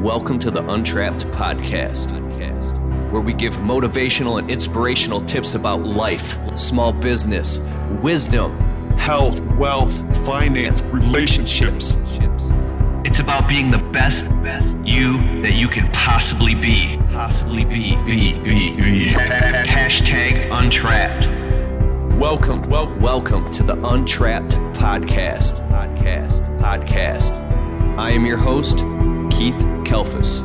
Welcome to the Untrapped podcast, where we give motivational and inspirational tips about life, small business, wisdom, health, wealth, finance, relationships. It's about being the best you that you can possibly be. Hashtag Untrapped. Welcome to the Untrapped podcast. I am your host, Keith Kalfas.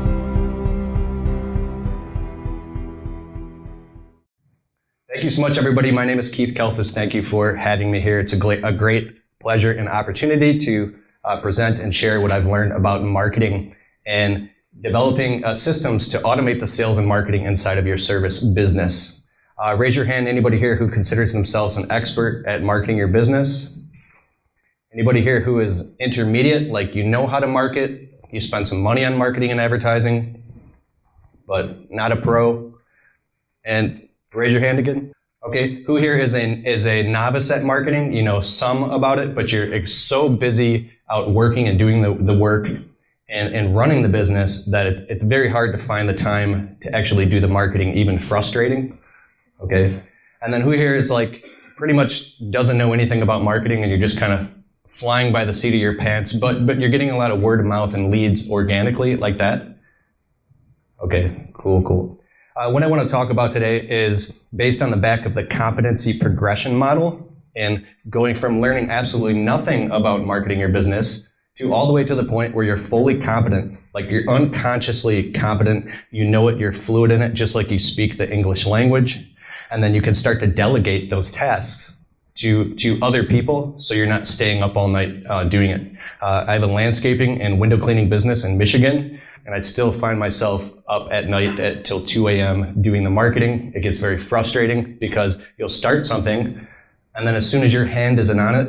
Thank you so much, everybody. My name is Keith Kalfas. Thank you for having me here. It's a great pleasure and opportunity to present and share what I've learned about marketing and developing systems to automate the sales and marketing inside of your service business. Raise your hand, anybody here who considers themselves an expert at marketing your business? Anybody here who is intermediate, like you know how to market, you spend some money on marketing and advertising, but not a pro? And raise your hand again. Okay, who here is a novice at marketing? You know some about it, but you're so busy out working and doing the work and running the business that it's very hard to find the time to actually do the marketing, even frustrating. Okay, and then who here is like pretty much doesn't know anything about marketing and you're just kind of flying by the seat of your pants, but you're getting a lot of word of mouth and leads organically like that? Okay, cool. What I want to talk about today is based on the back of the competency progression model and going from learning absolutely nothing about marketing your business to all the way to the point where you're fully competent, like you're unconsciously competent, you know it, you're fluent in it, just like you speak the English language, and then you can start to delegate those tasks to other people, so you're not staying up all night doing it. I have a landscaping and window cleaning business in Michigan, and I still find myself up at night till 2 a.m. doing the marketing. It gets very frustrating because you'll start something, and then as soon as your hand isn't on it,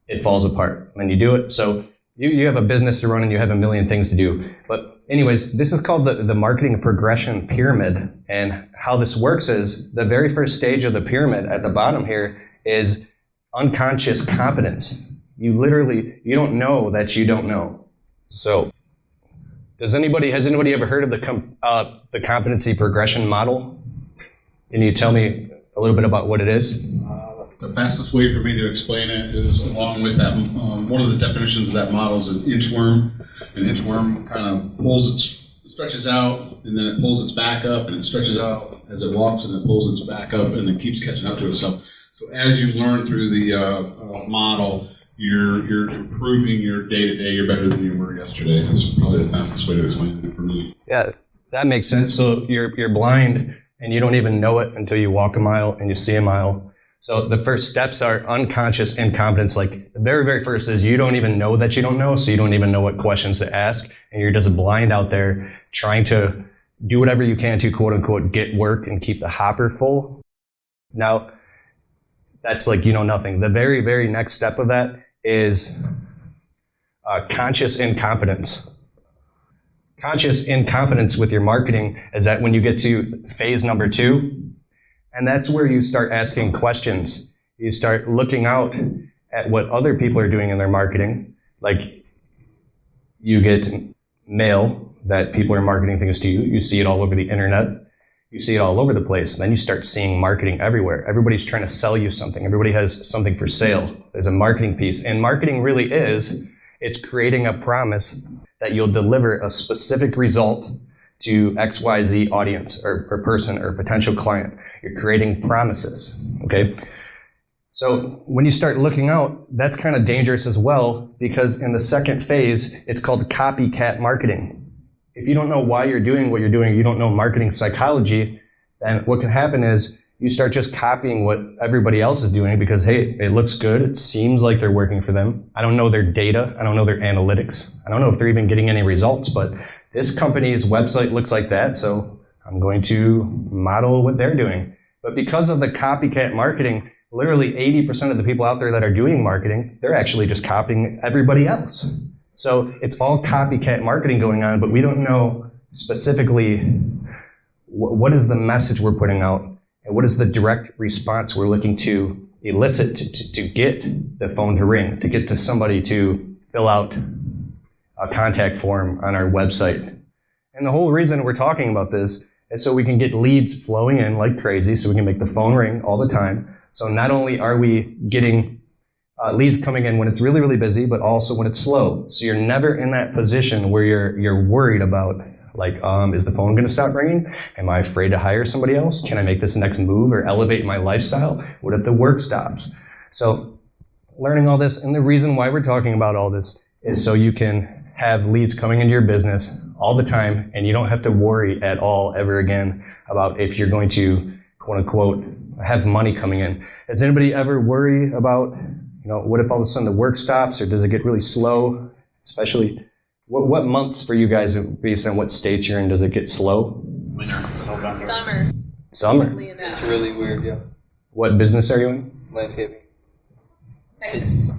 it falls apart. And then you do it. So you have a business to run and you have a million things to do. But anyways, this is called the marketing progression pyramid. And how this works is the very first stage of the pyramid at the bottom here is unconscious competence. You don't know that you don't know. So has anybody ever heard of the competency progression model? Can you tell me a little bit about what it is? The fastest way for me to explain it is along with that, one of the definitions of that model is an inchworm. An inchworm kind of stretches out, and then it pulls its back up, and it stretches out as it walks, and it pulls its back up, and it keeps catching up to itself. So as you learn through the model, you're improving your day-to-day. You're better than you were yesterday. That's probably the fastest way to explain it for me. Yeah, that makes sense. So you're blind, and you don't even know it until you walk a mile and you see a mile. So the first steps are unconscious incompetence. Like the very, very first is you don't even know that you don't know, so you don't even know what questions to ask, and you're just blind out there trying to do whatever you can to quote-unquote get work and keep the hopper full. Now, that's like you know nothing. The very, very next step of that is conscious incompetence. Conscious incompetence with your marketing is that when you get to phase number 2, and that's where you start asking questions. You start looking out at what other people are doing in their marketing. Like you get mail that people are marketing things to you. You see it all over the internet. You see it all over the place. Then you start seeing marketing everywhere. Everybody's trying to sell you something. Everybody has something for sale. There's a marketing piece. And marketing really it's creating a promise that you'll deliver a specific result to XYZ audience or person or potential client. You're creating promises, okay? So when you start looking out, that's kind of dangerous as well, because in the second phase, it's called copycat marketing. If you don't know why you're doing what you're doing, you don't know marketing psychology, then what can happen is you start just copying what everybody else is doing because, hey, it looks good. It seems like they're working for them. I don't know their data. I don't know their analytics. I don't know if they're even getting any results, but this company's website looks like that, so I'm going to model what they're doing. But because of the copycat marketing, literally 80% of the people out there that are doing marketing, they're actually just copying everybody else. So it's all copycat marketing going on, but we don't know specifically what is the message we're putting out and what is the direct response we're looking to elicit to get the phone to ring, to get to somebody to fill out contact form on our website. And the whole reason we're talking about this is so we can get leads flowing in like crazy, so we can make the phone ring all the time. So not only are we getting leads coming in when it's really, really busy, but also when it's slow. So you're never in that position where you're worried about, like, is the phone going to stop ringing? Am I afraid to hire somebody else? Can I make this next move or elevate my lifestyle? What if the work stops? So learning all this, and the reason why we're talking about all this is so you can have leads coming into your business all the time, and you don't have to worry at all ever again about if you're going to, quote unquote, have money coming in. Does anybody ever worry about, what if all of a sudden the work stops, or does it get really slow? Especially, what months for you guys, based on what states you're in, does it get slow? Winter. Summer. Summer? Weirdly enough. It's really weird, yeah. What business are you in? Landscaping. Texas.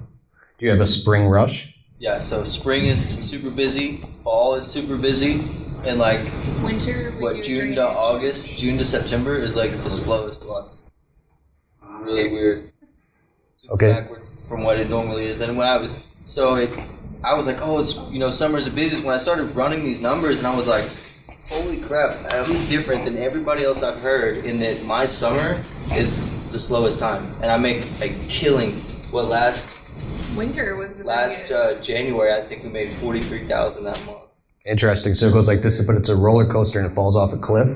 Do you have a spring rush? Yeah, so spring is super busy, fall is super busy, and like Winter. June to August, June to September is like the slowest months. Really weird. Super Okay. backwards from what it normally is. And when I was I was like, oh, it's summer's the busiest. When I started running these numbers, and I was like, holy crap, I'm different than everybody else I've heard in that my summer is the slowest time, and I make a killing. Winter was the Last busiest. January, I think we made $43,000 that month. Interesting. So it goes like this, but it's a roller coaster and it falls off a cliff?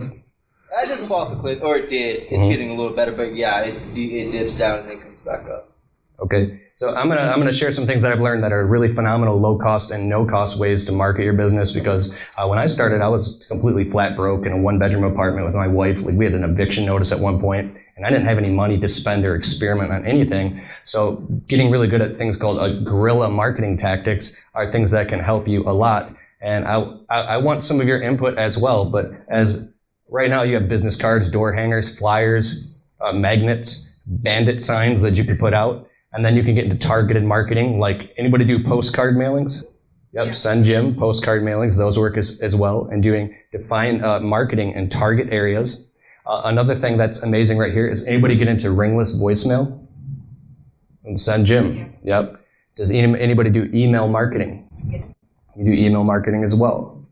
That doesn't fall off the cliff, or it did. It's getting a little better, but yeah, it dips down and then comes back up. Okay. So I'm gonna share some things that I've learned that are really phenomenal low cost and no cost ways to market your business, because when I started, I was completely flat broke in a 1-bedroom apartment with my wife. Like, we had an eviction notice at one point, and I didn't have any money to spend or experiment on anything. So getting really good at things called guerrilla marketing tactics are things that can help you a lot. And I want some of your input as well. But as right now, you have business cards, door hangers, flyers, magnets, bandit signs that you could put out. And then you can get into targeted marketing. Like, anybody do postcard mailings? Yep, yeah. Send Jim postcard mailings. Those work as well. And doing defined marketing in target areas. Another thing that's amazing right here is, anybody get into ringless voicemail? And Send Jim. Yep. Does anybody do email marketing? You do email marketing as well.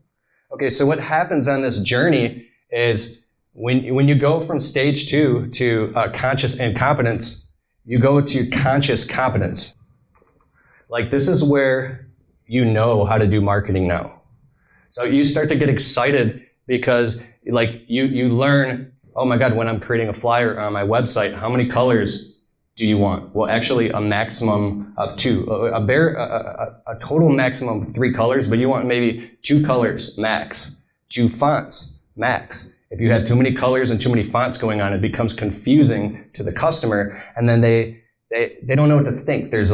Okay, so what happens on this journey is when you go from stage 2 to conscious incompetence, you go to conscious competence. Like, this is where you know how to do marketing now. So you start to get excited because, like, you learn, oh my God, when I'm creating a flyer on my website, how many colors do you want? Well, actually, a maximum of 2. A total maximum of 3 colors, but you want maybe 2 colors max. 2 fonts max. If you have too many colors and too many fonts going on, it becomes confusing to the customer, and then they don't know what to think. There's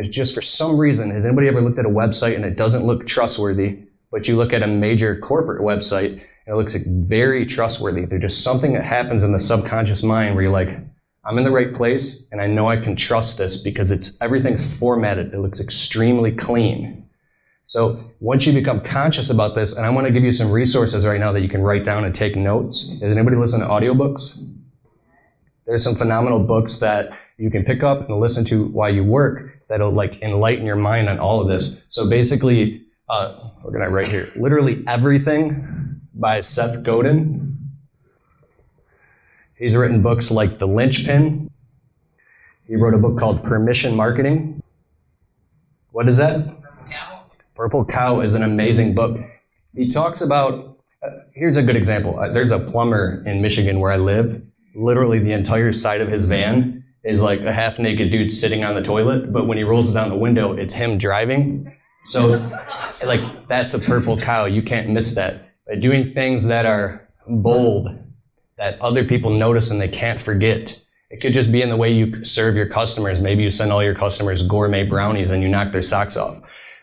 just, for some reason, has anybody ever looked at a website and it doesn't look trustworthy, but you look at a major corporate website and it looks like very trustworthy? There's just something that happens in the subconscious mind where you're like, I'm in the right place, and I know I can trust this because everything's formatted. It looks extremely clean. So once you become conscious about this, and I want to give you some resources right now that you can write down and take notes. Does anybody listen to audiobooks? There's some phenomenal books that you can pick up and listen to while you work that'll, like, enlighten your mind on all of this. So basically, we're going to write here, Literally Everything by Seth Godin. He's written books like The Linchpin. He wrote a book called Permission Marketing. What is that? Purple Cow is an amazing book. He talks about, here's a good example. There's a plumber in Michigan where I live. Literally the entire side of his van is like a half-naked dude sitting on the toilet, but when he rolls down the window, it's him driving. So, like, that's a purple cow. You can't miss that. By doing things that are bold, that other people notice and they can't forget. It could just be in the way you serve your customers. Maybe you send all your customers gourmet brownies and you knock their socks off.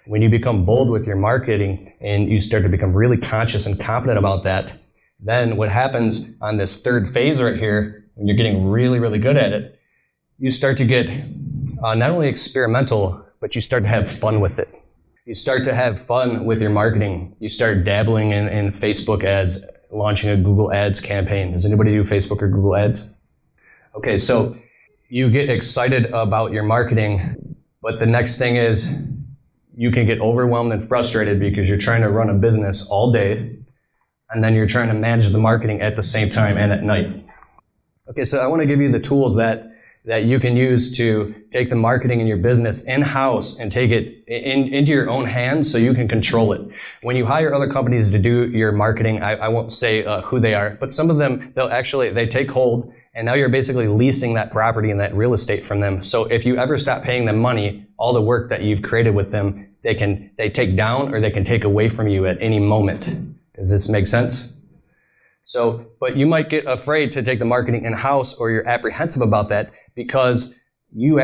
When you become bold with your marketing and you start to become really conscious and confident about that, then what happens on this third phase right here, when you're getting really, really good at it, you start to get not only experimental, but you start to have fun with it. You start to have fun with your marketing. You start dabbling in Facebook ads, launching a Google Ads campaign. Does anybody do Facebook or Google Ads? Okay, so you get excited about your marketing, but the next thing is you can get overwhelmed and frustrated because you're trying to run a business all day, and then you're trying to manage the marketing at the same time and at night. Okay, so I want to give you the tools that you can use to take the marketing in your business in-house and take it into your own hands so you can control it. When you hire other companies to do your marketing, I won't say who they are, but some of them, they take hold, and now you're basically leasing that property and that real estate from them. So if you ever stop paying them money, all the work that you've created with them, they take down or they can take away from you at any moment. Does this make sense? So, but you might get afraid to take the marketing in-house, or you're apprehensive about that because you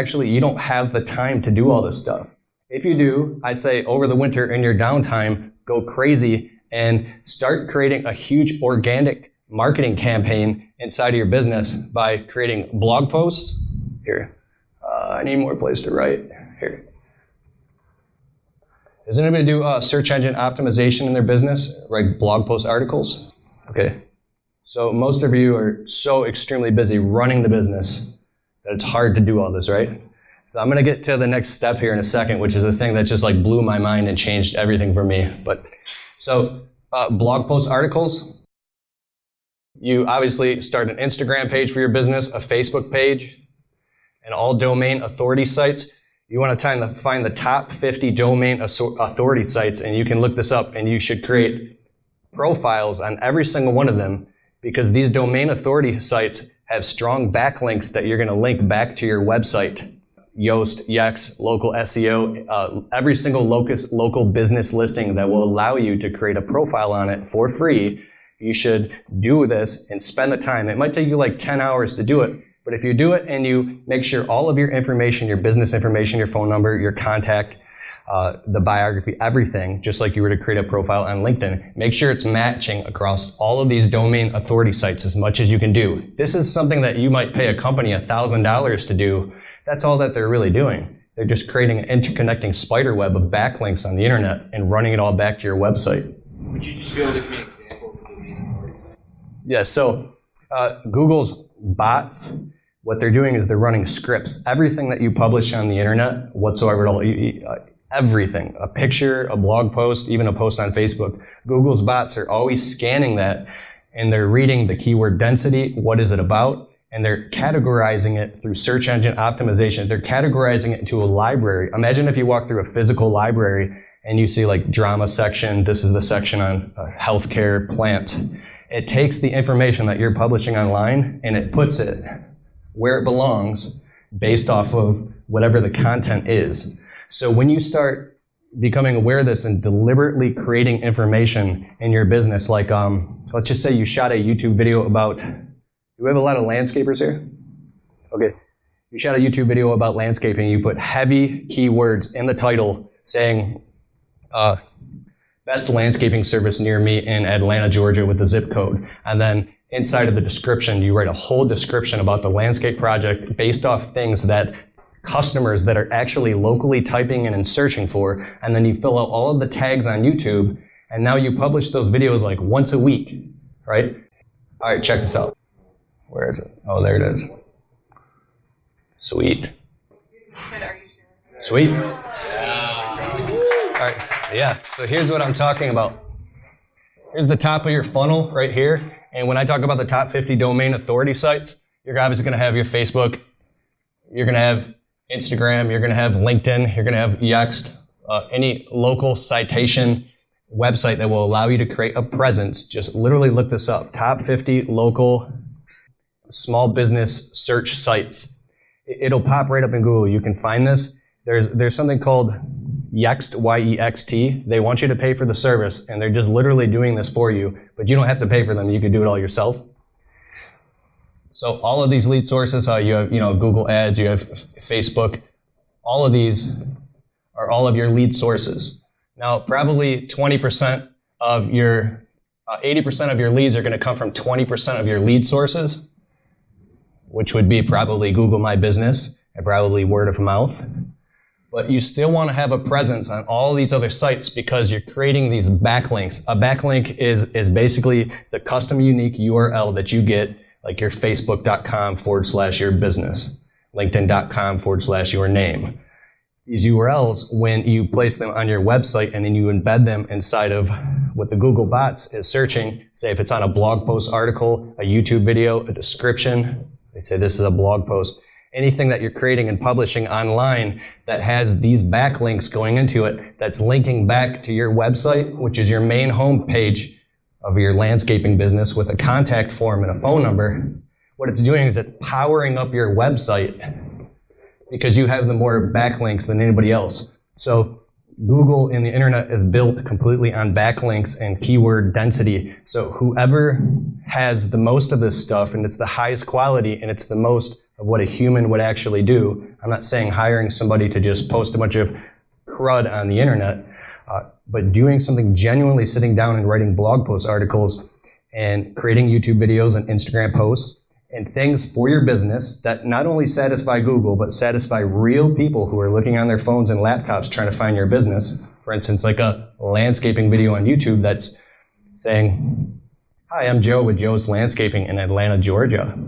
don't have the time to do all this stuff. If you do, I say over the winter in your downtime, go crazy and start creating a huge organic marketing campaign inside of your business by creating blog posts. Here, I need more place to write. Here. Does anybody do search engine optimization in their business? Write blog post articles? Okay. So most of you are so extremely busy running the business that it's hard to do all this, right? So I'm going to get to the next step here in a second, which is the thing that just like blew my mind and changed everything for me. But so blog post articles, you obviously start an Instagram page for your business, a Facebook page, and all domain authority sites. You want to find the top 50 domain authority sites, and you can look this up, and you should create profiles on every single one of them, because these domain authority sites have strong backlinks that you're going to link back to your website. Yoast, Yext, local SEO, every single local business listing that will allow you to create a profile on it for free. You should do this and spend the time. It might take you like 10 hours to do it, but if you do it and you make sure all of your information, your business information, your phone number, your contact, the biography, everything, just like you were to create a profile on LinkedIn, make sure it's matching across all of these domain authority sites as much as you can do. This is something that you might pay a company $1,000 to do. That's all that they're really doing. They're just creating an interconnecting spider web of backlinks on the internet and running it all back to your website. Would you just be able to give me an example of the domain authority site? Yeah, so Google's bots, what they're doing is they're running scripts. Everything that you publish on the internet whatsoever, everything, a picture, a blog post, even a post on Facebook, Google's bots are always scanning that, and they're reading the keyword density, what is it about, and they're categorizing it through search engine optimization. They're categorizing it into a library. Imagine if you walk through a physical library and you see like drama section, this is the section on healthcare, plant. It takes the information that you're publishing online and it puts it where it belongs based off of whatever the content is. So when you start becoming aware of this and deliberately creating information in your business, like let's just say you shot a YouTube video about, do we have a lot of landscapers here? Okay. You shot a YouTube video about landscaping, you put heavy keywords in the title saying, best landscaping service near me in Atlanta, Georgia with the zip code. And then inside of the description, you write a whole description about the landscape project based off things that customers that are actually locally typing in and searching for, and then you fill out all of the tags on YouTube, and now you publish those videos like once a week, right? All right, check this out. Where is it? Oh, there it is. Sweet. Sweet. All right, yeah, so here's what I'm talking about. Here's the top of your funnel right here, and when I talk about the top 50 domain authority sites, you're obviously going to have your Facebook, you're going to have Instagram, you're going to have LinkedIn, you're going to have Yext, any local citation website that will allow you to create a presence. Just literally look this up. Top 50 local small business search sites. It'll pop right up in Google. You can find this. There's something called Yext, Y-E-X-T. They want you to pay for the service, and they're just literally doing this for you, but you don't have to pay for them. You can do it all yourself. So all of these lead sources, you have Google Ads, you have Facebook, all of these are all of your lead sources. Now probably 20% of your, 80% of your leads are going to come from 20% of your lead sources, which would be probably Google My Business and probably word of mouth. But you still want to have a presence on all these other sites because you're creating these backlinks. A backlink is basically the custom unique URL that you get, like your facebook.com/your business, linkedin.com/your name. these URLs, when you place them on your website and then you embed them inside of what the Google bots is searching, say if it's on a blog post article, a YouTube video, a description, they say this is a blog post. Anything that you're creating and publishing online that has these backlinks going into it, that's linking back to your website, which is your main home page of your landscaping business with a contact form and a phone number, what it's doing is it's powering up your website because you have the more backlinks than anybody else. So Google and the internet is built completely on backlinks and keyword density. So whoever has the most of this stuff, and it's the highest quality, and it's the most of what a human would actually do. I'm not saying hiring somebody to just post a bunch of crud on the internet, but doing something genuinely, sitting down and writing blog post articles and creating YouTube videos and Instagram posts and things for your business that not only satisfy Google, but satisfy real people who are looking on their phones and laptops trying to find your business. For instance, like a landscaping video on YouTube that's saying, "Hi, I'm Joe with Joe's Landscaping in Atlanta, Georgia.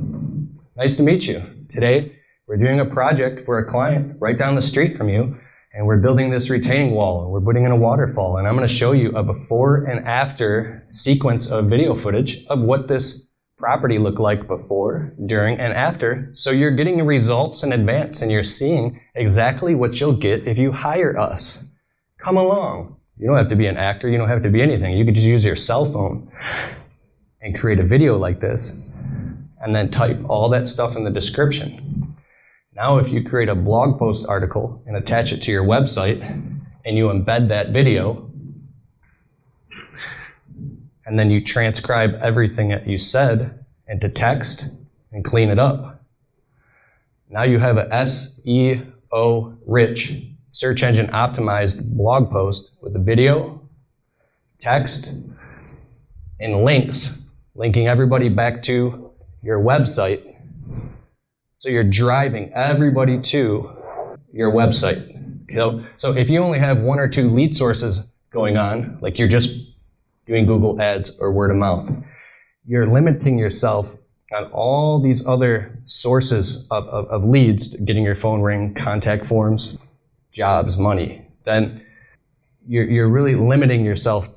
Nice to meet you. Today, we're doing a project for a client right down the street from you, and we're building this retaining wall, and we're putting in a waterfall, and I'm going to show you a before and after sequence of video footage of what this property looked like before, during, and after. So you're getting results in advance, and you're seeing exactly what you'll get if you hire us. Come along." You don't have to be an actor. You don't have to be anything. You could just use your cell phone and create a video like this, and then type all that stuff in the description. Now, if you create a blog post article and attach it to your website, and you embed that video, and then you transcribe everything that you said into text and clean it up, now you have a SEO rich, search engine optimized blog post with a video, text, and links, linking everybody back to your website. So you're driving everybody to your website. So if you only have one or two lead sources going on, like you're just doing Google ads or word of mouth, you're limiting yourself on all these other sources of leads, getting your phone ring, contact forms, jobs, money. Then you're really limiting yourself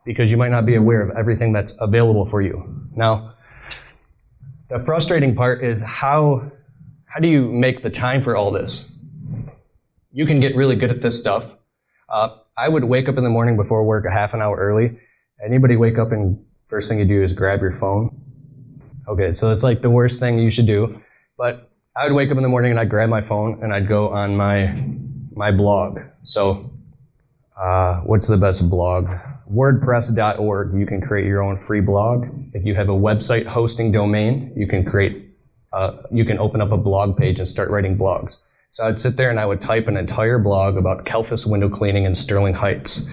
because you might not be aware of everything that's available for you. Now, the frustrating part is how do you make the time for all this? You can get really good at this stuff. I would wake up in the morning before work a half an hour early. Anybody wake up and first thing you do is grab your phone? Okay, so it's like the worst thing you should do. But I would wake up in the morning and I'd grab my phone and I'd go on my blog. So what's the best blog? WordPress.org. You can create your own free blog. If you have a website hosting domain, you can open up a blog page and start writing blogs. So I'd sit there and I would type an entire blog about Kalfas window cleaning in Sterling Heights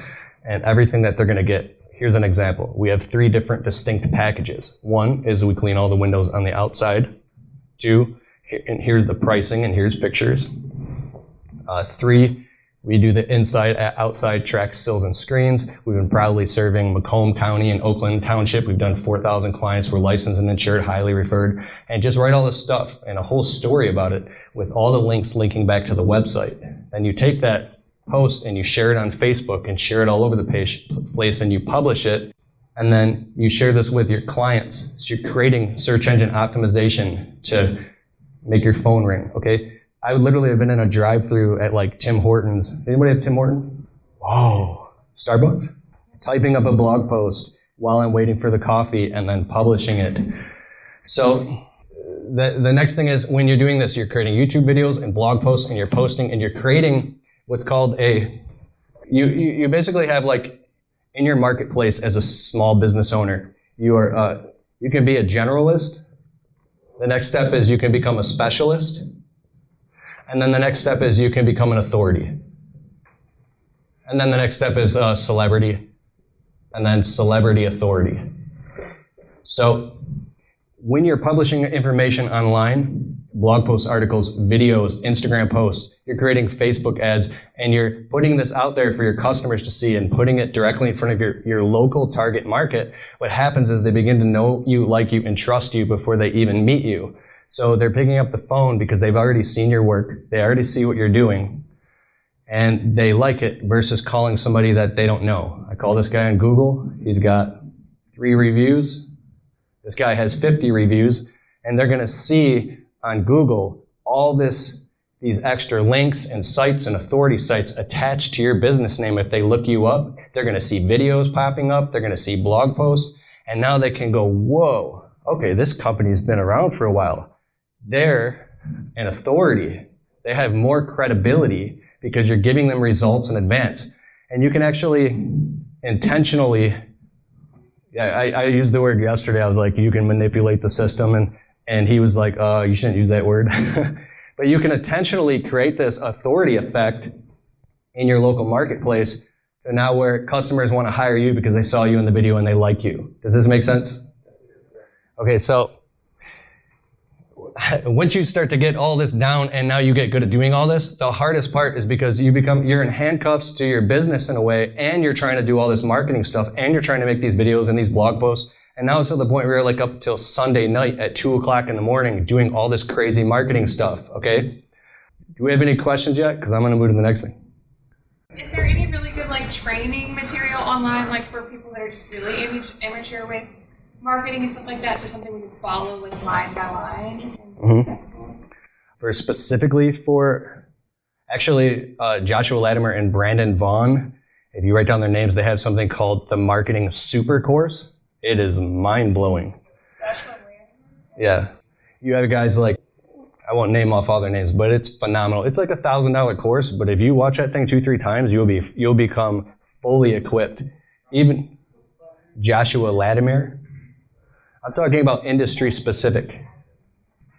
and everything that they're going to get. Here's an example. We have 3 different distinct packages. 1 is we clean all the windows on the outside. 2, and here's the pricing and here's pictures. 3, we do the inside, outside tracks, sills, and screens. We've been proudly serving Macomb County and Oakland Township. We've done 4,000 clients. We're licensed and insured, highly referred. And just write all this stuff and a whole story about it with all the links linking back to the website. And you take that post and you share it on Facebook and share it all over the place and you publish it. And then you share this with your clients. So you're creating search engine optimization to make your phone ring, okay? I would literally have been in a drive-thru at like Tim Hortons. Anybody have Tim Hortons? Whoa. Starbucks? Typing up a blog post while I'm waiting for the coffee and then publishing it. So the next thing is when you're doing this, you're creating YouTube videos and blog posts and you're posting and you're creating what's called you basically have like in your marketplace as a small business owner, you can be a generalist. The next step is you can become a specialist. And then the next step is you can become an authority. And then the next step is celebrity. And then celebrity authority. So when you're publishing information online, blog posts, articles, videos, Instagram posts, you're creating Facebook ads, and you're putting this out there for your customers to see and putting it directly in front of your local target market, what happens is they begin to know you, like you, and trust you before they even meet you. So they're picking up the phone because they've already seen your work. They already see what you're doing. and they like it versus calling somebody that they don't know. I call this guy on Google. He's got 3 reviews. This guy has 50 reviews, and they're going to see on Google all these extra links and sites and authority sites attached to your business name. If they look you up, they're going to see videos popping up. They're going to see blog posts, and now they can go, whoa, okay, this company's been around for a while. They're an authority. They have more credibility because you're giving them results in advance. And you can actually intentionally, I used the word yesterday, I was like, you can manipulate the system, and he was like, you shouldn't use that word. But you can intentionally create this authority effect in your local marketplace to now where customers want to hire you because they saw you in the video and they like you. Does this make sense? Okay, so once you start to get all this down and now you get good at doing all this, the hardest part is because you're in handcuffs to your business in a way, and you're trying to do all this marketing stuff, and you're trying to make these videos and these blog posts, and now it's to the point where you're like up till Sunday night at 2 o'clock in the morning doing all this crazy marketing stuff, okay? Do we have any questions yet? Because I'm going to move to the next thing. Is there any really good training material online for people that are just really amateur with marketing and stuff like that? Just something we can follow line by line? Specifically for Joshua Latimer and Brandon Vaughn, if you write down their names, they have something called the Marketing Super Course. It is mind-blowing. Yeah. You have guys I won't name off all their names, but it's phenomenal. It's like $1,000 course, but if you watch that thing 2-3 times, you'll become fully equipped. Even Joshua Latimer. I'm talking about industry specific.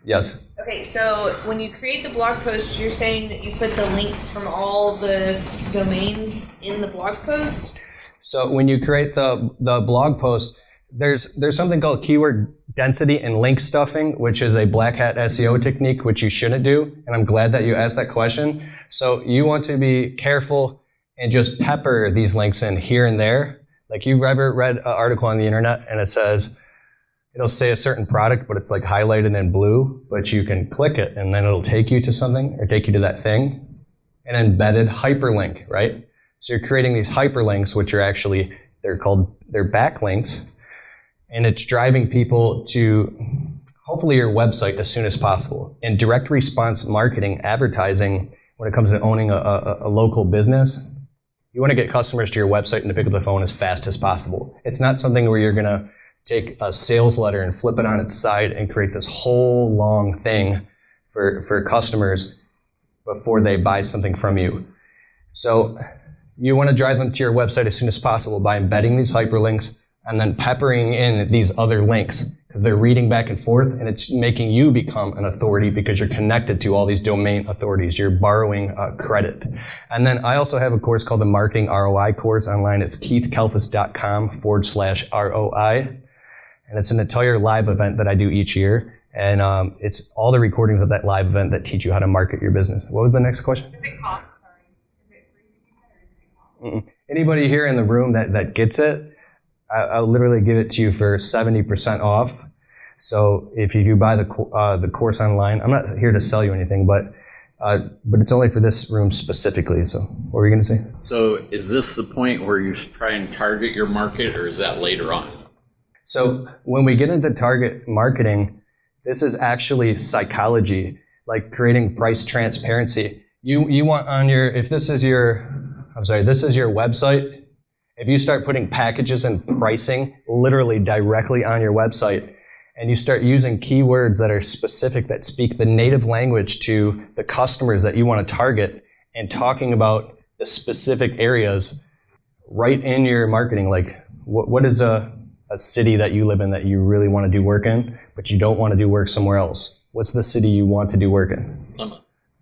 Yes. Okay, so when you create the blog post, you're saying that you put the links from all the domains in the blog post? So when you create the blog post, there's something called keyword density and link stuffing, which is a black hat SEO technique, which you shouldn't do. And I'm glad that you asked that question. So you want to be careful and just pepper these links in here and there. Like, you've ever read an article on the internet and it'll say a certain product, but it's highlighted in blue, but you can click it and then it'll take you to something or take you to that thing. An embedded hyperlink, right? So you're creating these hyperlinks, which are they're backlinks, and it's driving people to hopefully your website as soon as possible. In direct response marketing, advertising, when it comes to owning a local business, you want to get customers to your website and to pick up the phone as fast as possible. It's not something where you're going to take a sales letter and flip it on its side and create this whole long thing for customers before they buy something from you. So you want to drive them to your website as soon as possible by embedding these hyperlinks and then peppering in these other links, because they're reading back and forth, and it's making you become an authority because you're connected to all these domain authorities. You're borrowing credit. And then I also have a course called the Marketing ROI course online. It's keithkalfas.com/ROI. And it's an entire live event that I do each year. And it's all the recordings of that live event that teach you how to market your business. What was the next question? Is it cost? Sorry. Is it free? Anybody here in the room that gets it, I'll literally give it to you for 70% off. So if you buy the course online, I'm not here to sell you anything, but it's only for this room specifically. So what were you going to say? So is this the point where you try and target your market, or is that later on? So when we get into target marketing, this is actually psychology, like creating price transparency. You want on this is your website. If you start putting packages and pricing literally directly on your website, and you start using keywords that are specific, that speak the native language to the customers that you want to target, and talking about the specific areas right in your marketing, like what is a city that you live in that you really want to do work in, but you don't want to do work somewhere else? What's the city you want to do work in?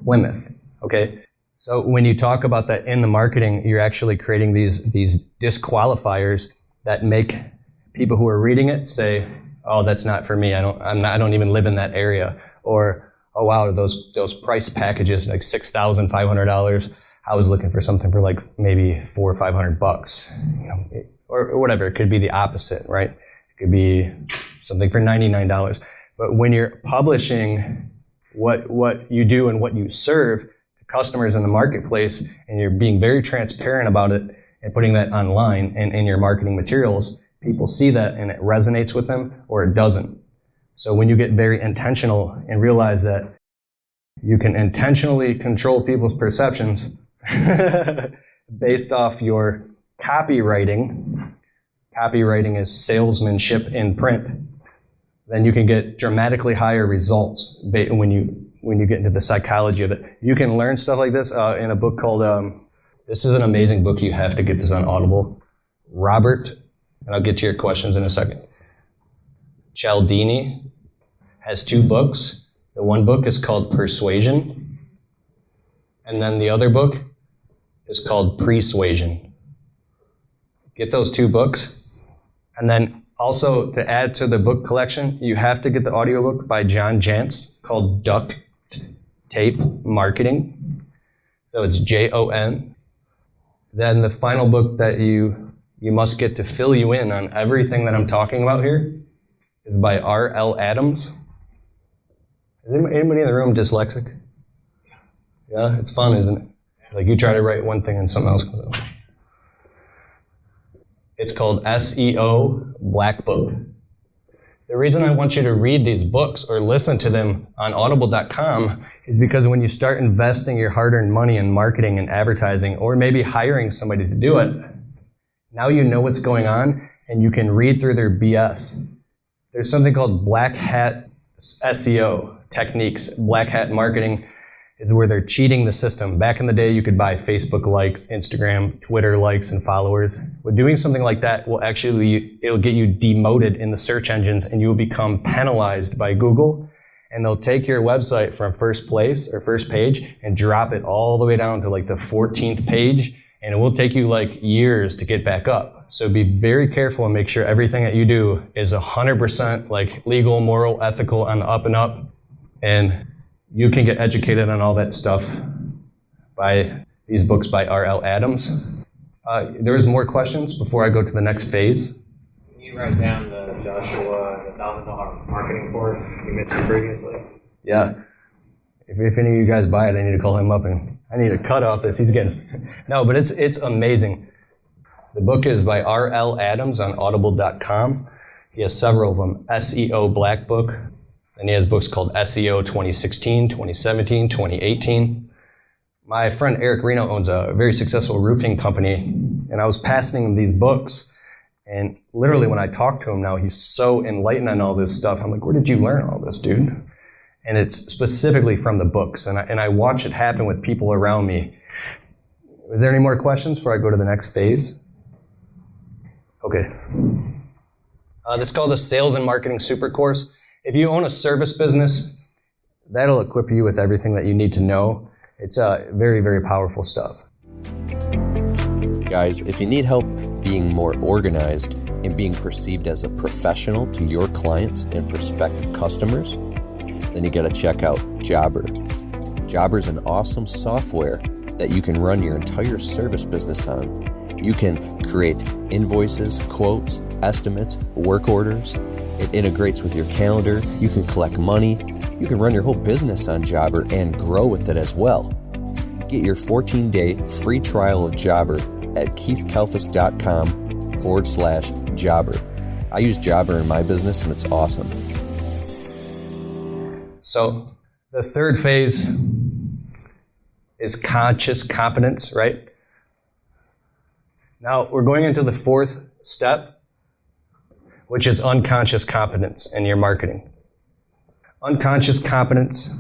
Plymouth. Okay. So when you talk about that in the marketing, you're actually creating these disqualifiers that make people who are reading it say, "Oh, that's not for me. I don't even live in that area." Or, "Oh wow, those price packages like $6,500. I was looking for something for like maybe $400 or $500, or whatever." It could be the opposite, right? It could be something for $99. But when you're publishing what you do and what you serve, customers in the marketplace and you're being very transparent about it and putting that online and in your marketing materials, people see that and it resonates with them or it doesn't. So when you get very intentional and realize that you can intentionally control people's perceptions based off your copywriting. Copywriting is salesmanship in print. Then you can get dramatically higher results when you get into the psychology of it. You can learn stuff like this in a book called, this is an amazing book. You have to get this on Audible. Robert, and I'll get to your questions in a second. Cialdini has 2 books. The one book is called Persuasion, and then the other book is called Persuasion. Get those 2 books, and then also to add to the book collection, you have to get the audiobook by John Jantz called Duct Tape Marketing. So it's Jon. Then the final book that you must get to fill you in on everything that I'm talking about here is by R.L. Adams. Is anybody in the room dyslexic? Yeah, it's fun, isn't it? Like you try to write one thing and something else comes out. It's called SEO Black Book. The reason I want you to read these books or listen to them on audible.com is because when you start investing your hard-earned money in marketing and advertising, or maybe hiring somebody to do it, now you know what's going on and you can read through their BS. There's something called black hat SEO techniques. Black hat marketing is where they're cheating the system. Back in the day, you could buy Facebook likes, Instagram, Twitter likes, and followers. But doing something like that it'll get you demoted in the search engines and you will become penalized by Google. And they'll take your website from first place or first page and drop it all the way down to like the 14th page. And it will take you like years to get back up. So be very careful and make sure everything that you do is 100% like legal, moral, ethical, on the up and up. And you can get educated on all that stuff by these books by R.L. Adams. There's more questions before I go to the next phase. Can you write down the Joshua, the $1,000 marketing course you mentioned previously? Yeah. If any of you guys buy it, I need to call him up and I need to cut off this. He's getting... No, but it's amazing. The book is by R.L. Adams on audible.com. He has several of them. SEO Black Book. And he has books called SEO 2016, 2017, 2018. My friend Eric Reno owns a very successful roofing company, and I was passing him these books. And literally when I talk to him now, he's so enlightened on all this stuff. I'm like, where did you learn all this, dude? And it's specifically from the books. And I watch it happen with people around me. Is there any more questions before I go to the next phase? Okay. That's called the Sales and Marketing Super Course. If you own a service business, that'll equip you with everything that you need to know. It's very, very powerful stuff. Guys, if you need help being more organized and being perceived as a professional to your clients and prospective customers, then you got to check out Jobber. Jobber is an awesome software that you can run your entire service business on. You can create invoices, quotes, estimates, work orders. It integrates with your calendar. You can collect money. You can run your whole business on Jobber and grow with it as well. Get your 14-day free trial of Jobber at keithkalfas.com/Jobber. I use Jobber in my business and it's awesome. So the third phase is conscious competence, right? Now we're going into the fourth step, which is unconscious competence in your marketing. Unconscious competence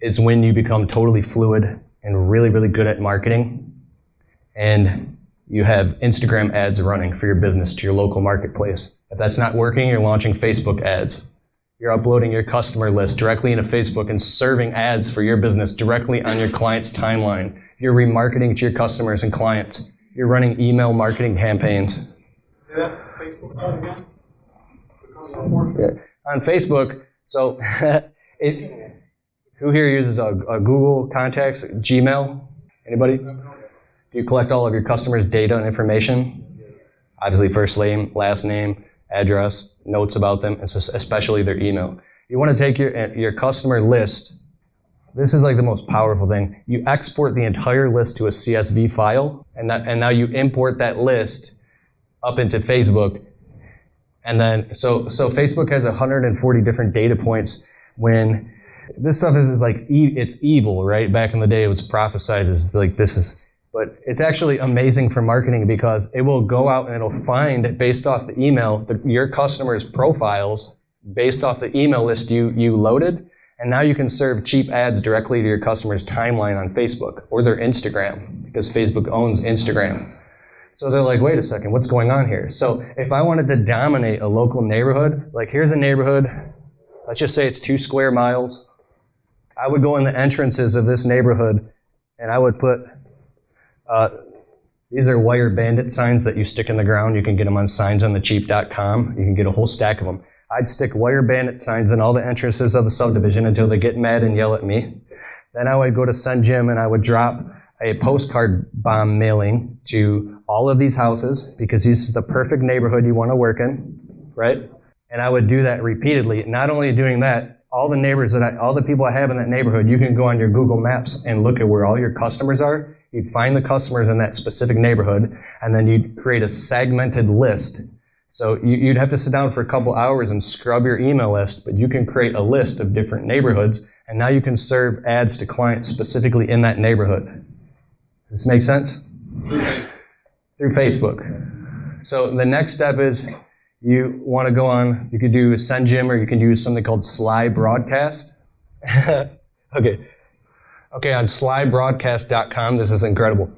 is when you become totally fluid and really, really good at marketing, and you have Instagram ads running for your business to your local marketplace. If that's not working, you're launching Facebook ads. You're uploading your customer list directly into Facebook and serving ads for your business directly on your client's timeline. You're remarketing to your customers and clients. You're running email marketing campaigns. Yeah, Facebook ad again. On Facebook, so who here uses a Google Contacts, Gmail? Anybody? Do you collect all of your customers' data and information? Obviously, first name, last name, address, notes about them, especially their email. You want to take your customer list this is like the most powerful thing. You export the entire list to a CSV file, and now you import that list up into Facebook. And then, so Facebook has 140 different data points. When this stuff is like, it's evil, right? Back in the day, it was prophesized as like, but it's actually amazing for marketing because it will go out and it'll find, based off the email, your customers' profiles, based off the email list you loaded. And now you can serve cheap ads directly to your customer's timeline on Facebook or their Instagram, because Facebook owns Instagram. So they're like, wait a second, what's going on here? So if I wanted to dominate a local neighborhood, like here's a neighborhood, let's just say it's 2 square miles. I would go in the entrances of this neighborhood and I would put, these are wire bandit signs that you stick in the ground. You can get them on signsonthecheap.com. You can get a whole stack of them. I'd stick wire bandit signs in all the entrances of the subdivision until they get mad and yell at me. Then I would go to Send Jim and I would drop a postcard bomb mailing to all of these houses because this is the perfect neighborhood you want to work in, right? And I would do that repeatedly. Not only doing that, all the neighbors all the people I have in that neighborhood, you can go on your Google Maps and look at where all your customers are. You'd find the customers in that specific neighborhood, and then you'd create a segmented list. So you'd have to sit down for a couple hours and scrub your email list, but you can create a list of different neighborhoods, and now you can serve ads to clients specifically in that neighborhood. Does this make sense? Through Facebook. So the next step is you want to go on, you could do Send Jim, or you can use something called Sly Broadcast. Okay, on slybroadcast.com, this is incredible.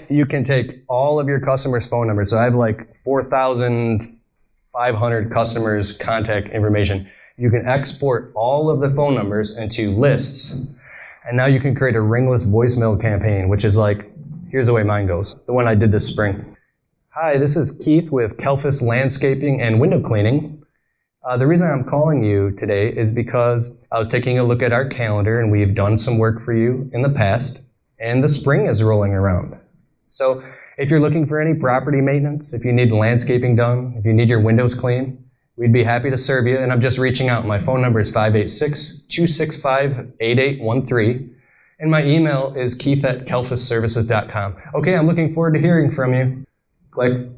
You can take all of your customers' phone numbers. So I have like 4,500 customers' contact information. You can export all of the phone numbers into lists. And now you can create a ringless voicemail campaign, which is like, here's the way mine goes. The one I did this spring. Hi, this is Keith with Kalfas Landscaping and Window Cleaning. The reason I'm calling you today is because I was taking a look at our calendar and we've done some work for you in the past, and the spring is rolling around. So if you're looking for any property maintenance, if you need landscaping done, if you need your windows cleaned, we'd be happy to serve you. And I'm just reaching out. My phone number is 586-265-8813. And my email is keith@kalfasservices.com. Okay, I'm looking forward to hearing from you. Click.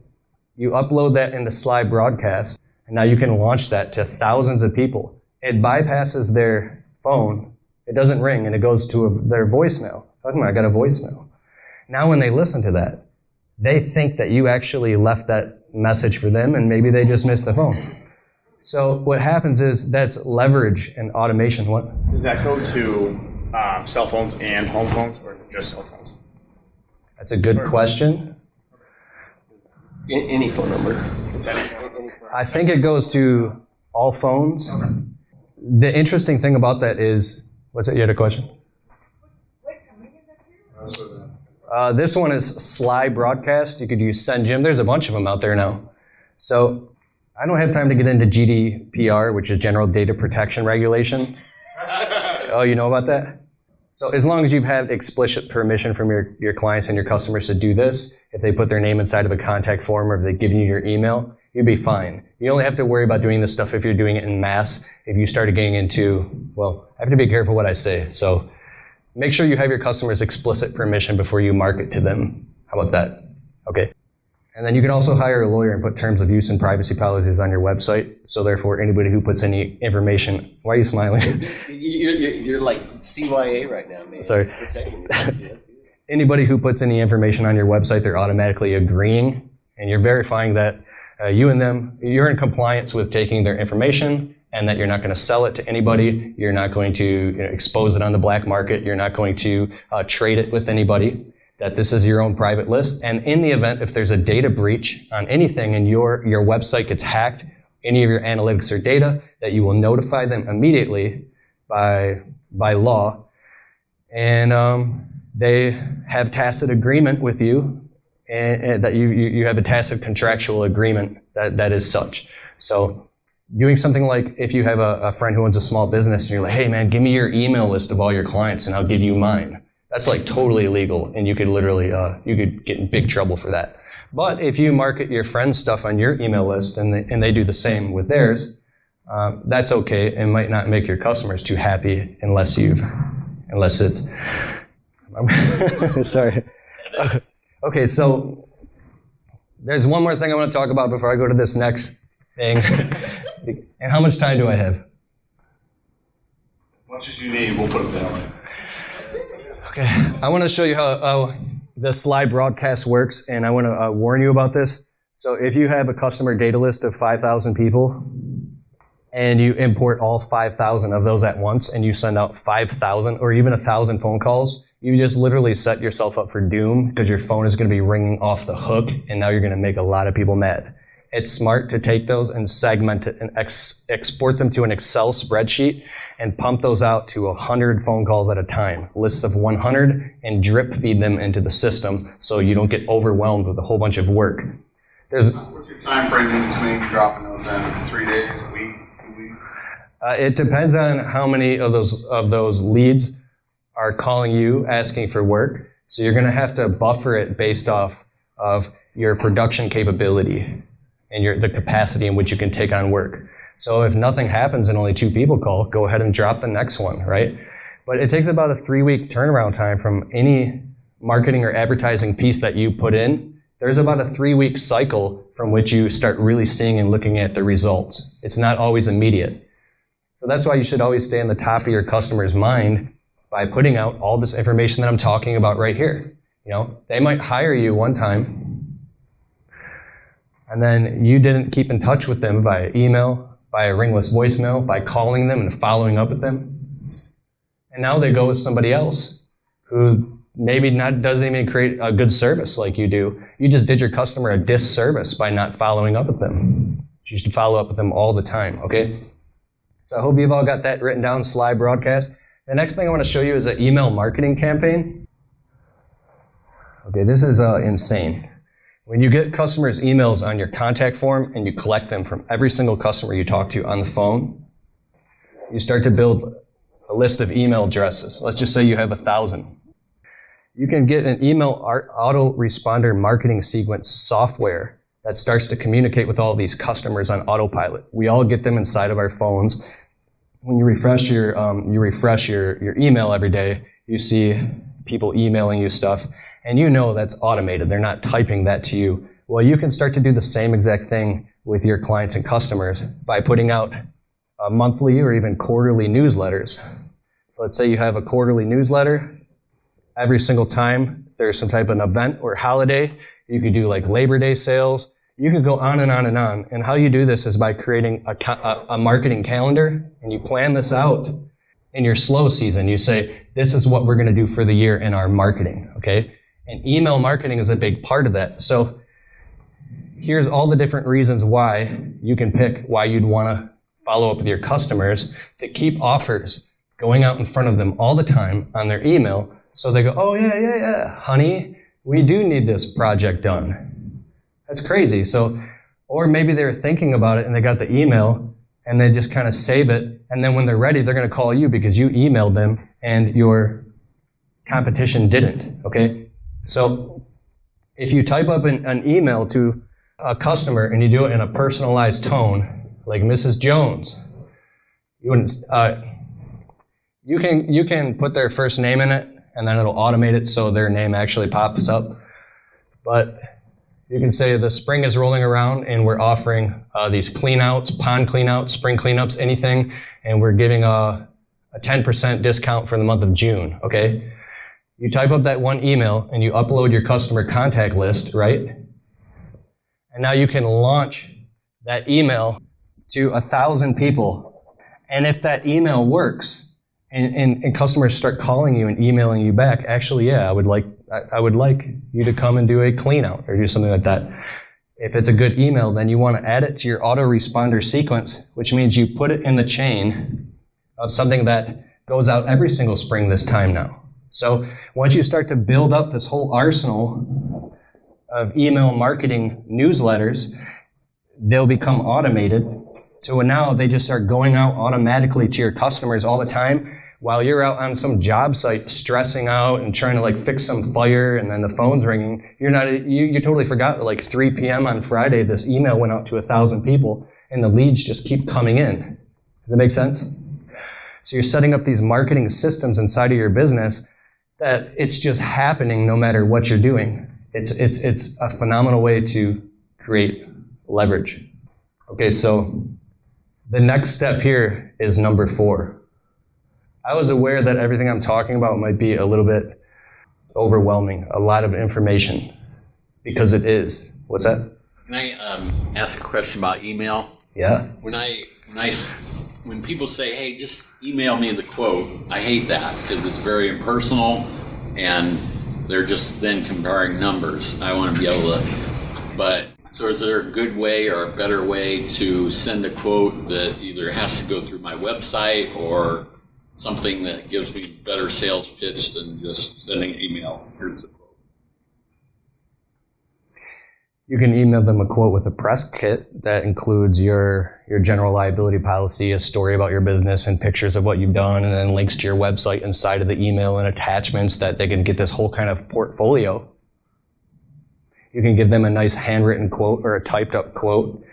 You upload that into Sly Broadcast, and now you can launch that to thousands of people. It bypasses their phone. It doesn't ring, and it goes to their voicemail. Oh, I got a voicemail. Now when they listen to that, they think that you actually left that message for them, and maybe they just missed the phone. So what happens is that's leverage and automation. What? Does that go to cell phones and home phones, or just cell phones? That's a good question. Any phone number. I think it goes to all phones. Okay. The interesting thing about that is, what's it? You had a question? This one is Sly Broadcast. You could use Send Jim. There's a bunch of them out there now. So I don't have time to get into GDPR, which is General Data Protection Regulation. Oh, you know about that? So as long as you've had explicit permission from your clients and your customers to do this, if they put their name inside of a contact form or if they've given you your email, you'd be fine. You only have to worry about doing this stuff if you're doing it in mass. If you started getting into, well, I have to be careful what I say. So make sure you have your customers' explicit permission before you market to them. How about that? Okay. And then you can also hire a lawyer and put terms of use and privacy policies on your website. So therefore, anybody who puts any information, why are you smiling? You're like CYA right now, man. Sorry. Anybody who puts any information on your website, they're automatically agreeing, and you're verifying that you and them, you're in compliance with taking their information, and that you're not going to sell it to anybody. You're not going to expose it on the black market. You're not going to trade it with anybody. That this is your own private list. And in the event if there's a data breach on anything and your website gets hacked, any of your analytics or data, that you will notify them immediately by law. And they have tacit agreement with you, and that you have a tacit contractual agreement that is such. So doing something like if you have a friend who owns a small business and you're like, hey man, give me your email list of all your clients and I'll give you mine. That's like totally illegal, and you could literally, you could get in big trouble for that. But if you market your friends' stuff on your email list and they do the same with theirs, That's okay. It might not make your customers too happy unless it's, sorry. Okay, so there's one more thing I want to talk about before I go to this next thing. And how much time do I have? As much as you need, we'll put it down. Okay, I want to show you how the slide broadcast works, and I want to warn you about this. So if you have a customer data list of 5,000 people, and you import all 5,000 of those at once, and you send out 5,000 or even 1,000 phone calls, you just literally set yourself up for doom because your phone is going to be ringing off the hook, and now you're going to make a lot of people mad. It's smart to take those and segment it and export them to an Excel spreadsheet and pump those out to 100 phone calls at a time, lists of 100, and drip feed them into the system so you don't get overwhelmed with a whole bunch of work. What's your time frame in between dropping those in? 3 days, a week, 2 weeks? It depends on how many of those leads are calling you asking for work. So you're going to have to buffer it based off of your production capability and the capacity in which you can take on work. So if nothing happens and only 2 people call, go ahead and drop the next one, right? But it takes about a 3-week turnaround time from any marketing or advertising piece that you put in. There's about a 3-week cycle from which you start really seeing and looking at the results. It's not always immediate. So that's why you should always stay on the top of your customer's mind by putting out all this information that I'm talking about right here. You know, they might hire you one time, and then you didn't keep in touch with them via email, by a ringless voicemail, by calling them and following up with them. And now they go with somebody else who maybe doesn't even create a good service like you do. You just did your customer a disservice by not following up with them. You should follow up with them all the time, okay? So I hope you've all got that written down, slide broadcast. The next thing I want to show you is an email marketing campaign. Okay, this is insane. When you get customers' emails on your contact form and you collect them from every single customer you talk to on the phone, you start to build a list of email addresses. Let's just say you have 1,000. You can get an email autoresponder marketing sequence software that starts to communicate with all these customers on autopilot. We all get them inside of our phones. When you refresh your email every day, you see people emailing you stuff, and you know that's automated. They're not typing that to you. Well, you can start to do the same exact thing with your clients and customers by putting out monthly or even quarterly newsletters. Let's say you have a quarterly newsletter. Every single time there's some type of an event or holiday, you could do like Labor Day sales. You could go on and on and on. And how you do this is by creating a marketing calendar, and you plan this out in your slow season. You say, this is what we're going to do for the year in our marketing, okay? And email marketing is a big part of that. So here's all the different reasons why you can pick why you'd want to follow up with your customers to keep offers going out in front of them all the time on their email. So they go, oh, yeah, honey, we do need this project done. That's crazy. So, or maybe they were thinking about it and they got the email and they just kind of save it. And then when they're ready, they're going to call you because you emailed them and your competition didn't, okay? So if you type up an email to a customer and you do it in a personalized tone, like Mrs. Jones, you wouldn't, you can put their first name in it and then it'll automate it so their name actually pops up. But you can say the spring is rolling around and we're offering these cleanouts, pond cleanouts, spring cleanups, anything, and we're giving a 10% discount for the month of June, okay? You type up that one email and you upload your customer contact list, right? And now you can launch that email to 1,000 people. And if that email works and customers start calling you and emailing you back, actually, yeah, I would like you to come and do a clean out or do something like that. If it's a good email, then you want to add it to your autoresponder sequence, which means you put it in the chain of something that goes out every single spring this time now. So once you start to build up this whole arsenal of email marketing newsletters, they'll become automated. So now they just start going out automatically to your customers all the time while you're out on some job site stressing out and trying to like fix some fire and then the phone's ringing. You totally forgot that like 3 p.m. on Friday this email went out to 1,000 people and the leads just keep coming in. Does that make sense? So you're setting up these marketing systems inside of your business that it's just happening no matter what you're doing. It's a phenomenal way to create leverage. Okay, so the next step here is number 4. I was aware that everything I'm talking about might be a little bit overwhelming, a lot of information, because it is. What's that? Can I ask a question about email? Yeah. When people say, hey, just email me the quote, I hate that because it's very impersonal and they're just then comparing numbers. I want to be able to, so is there a good way or a better way to send a quote that either has to go through my website or something that gives me better sales pitch than just sending an email? Here's the quote. You can email them a quote with a press kit that includes your general liability policy, a story about your business, and pictures of what you've done, and then links to your website inside of the email and attachments that they can get this whole kind of portfolio. You can give them a nice handwritten quote or a typed up quote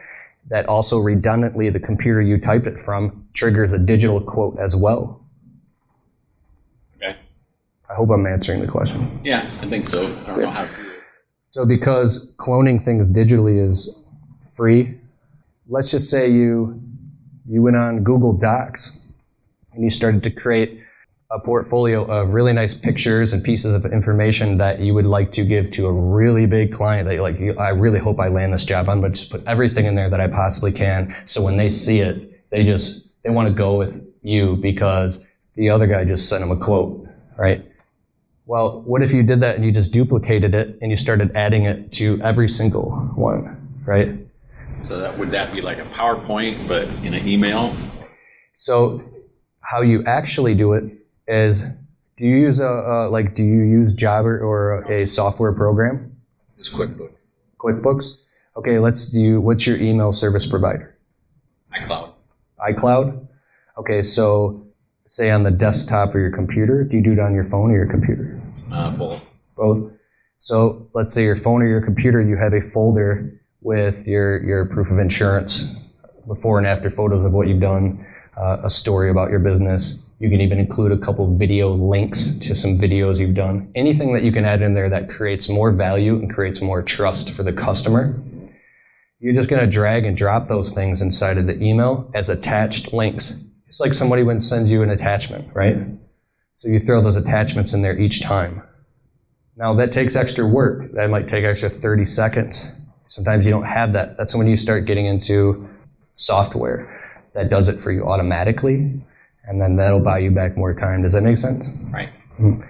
that also redundantly the computer you typed it from triggers a digital quote as well. Okay. I hope I'm answering the question. Yeah, I think so. I don't know how to do it. So because cloning things digitally is free, let's just say you went on Google Docs and you started to create a portfolio of really nice pictures and pieces of information that you would like to give to a really big client that you're like, I really hope I land this job. I'm going to just put everything in there that I possibly can. So when they see it, they want to go with you because the other guy just sent them a quote, right? Well, what if you did that and you just duplicated it and you started adding it to every single one, right? So would that be like a PowerPoint, but in an email? So how you actually do it is, do you use Jobber or a software program? It's QuickBooks. QuickBooks? Okay, what's your email service provider? iCloud. iCloud? Okay, so say on the desktop or your computer, do you do it on your phone or your computer? Both. Both. So let's say your phone or your computer, you have a folder with your proof of insurance, before and after photos of what you've done, a story about your business. You can even include a couple video links to some videos you've done. Anything that you can add in there that creates more value and creates more trust for the customer. You're just going to drag and drop those things inside of the email as attached links. It's like somebody when sends you an attachment, right? So you throw those attachments in there each time. Now that takes extra work. That might take extra 30 seconds. Sometimes you don't have that. That's when you start getting into software that does it for you automatically, and then that'll buy you back more time. Does that make sense? Right. Mm-hmm.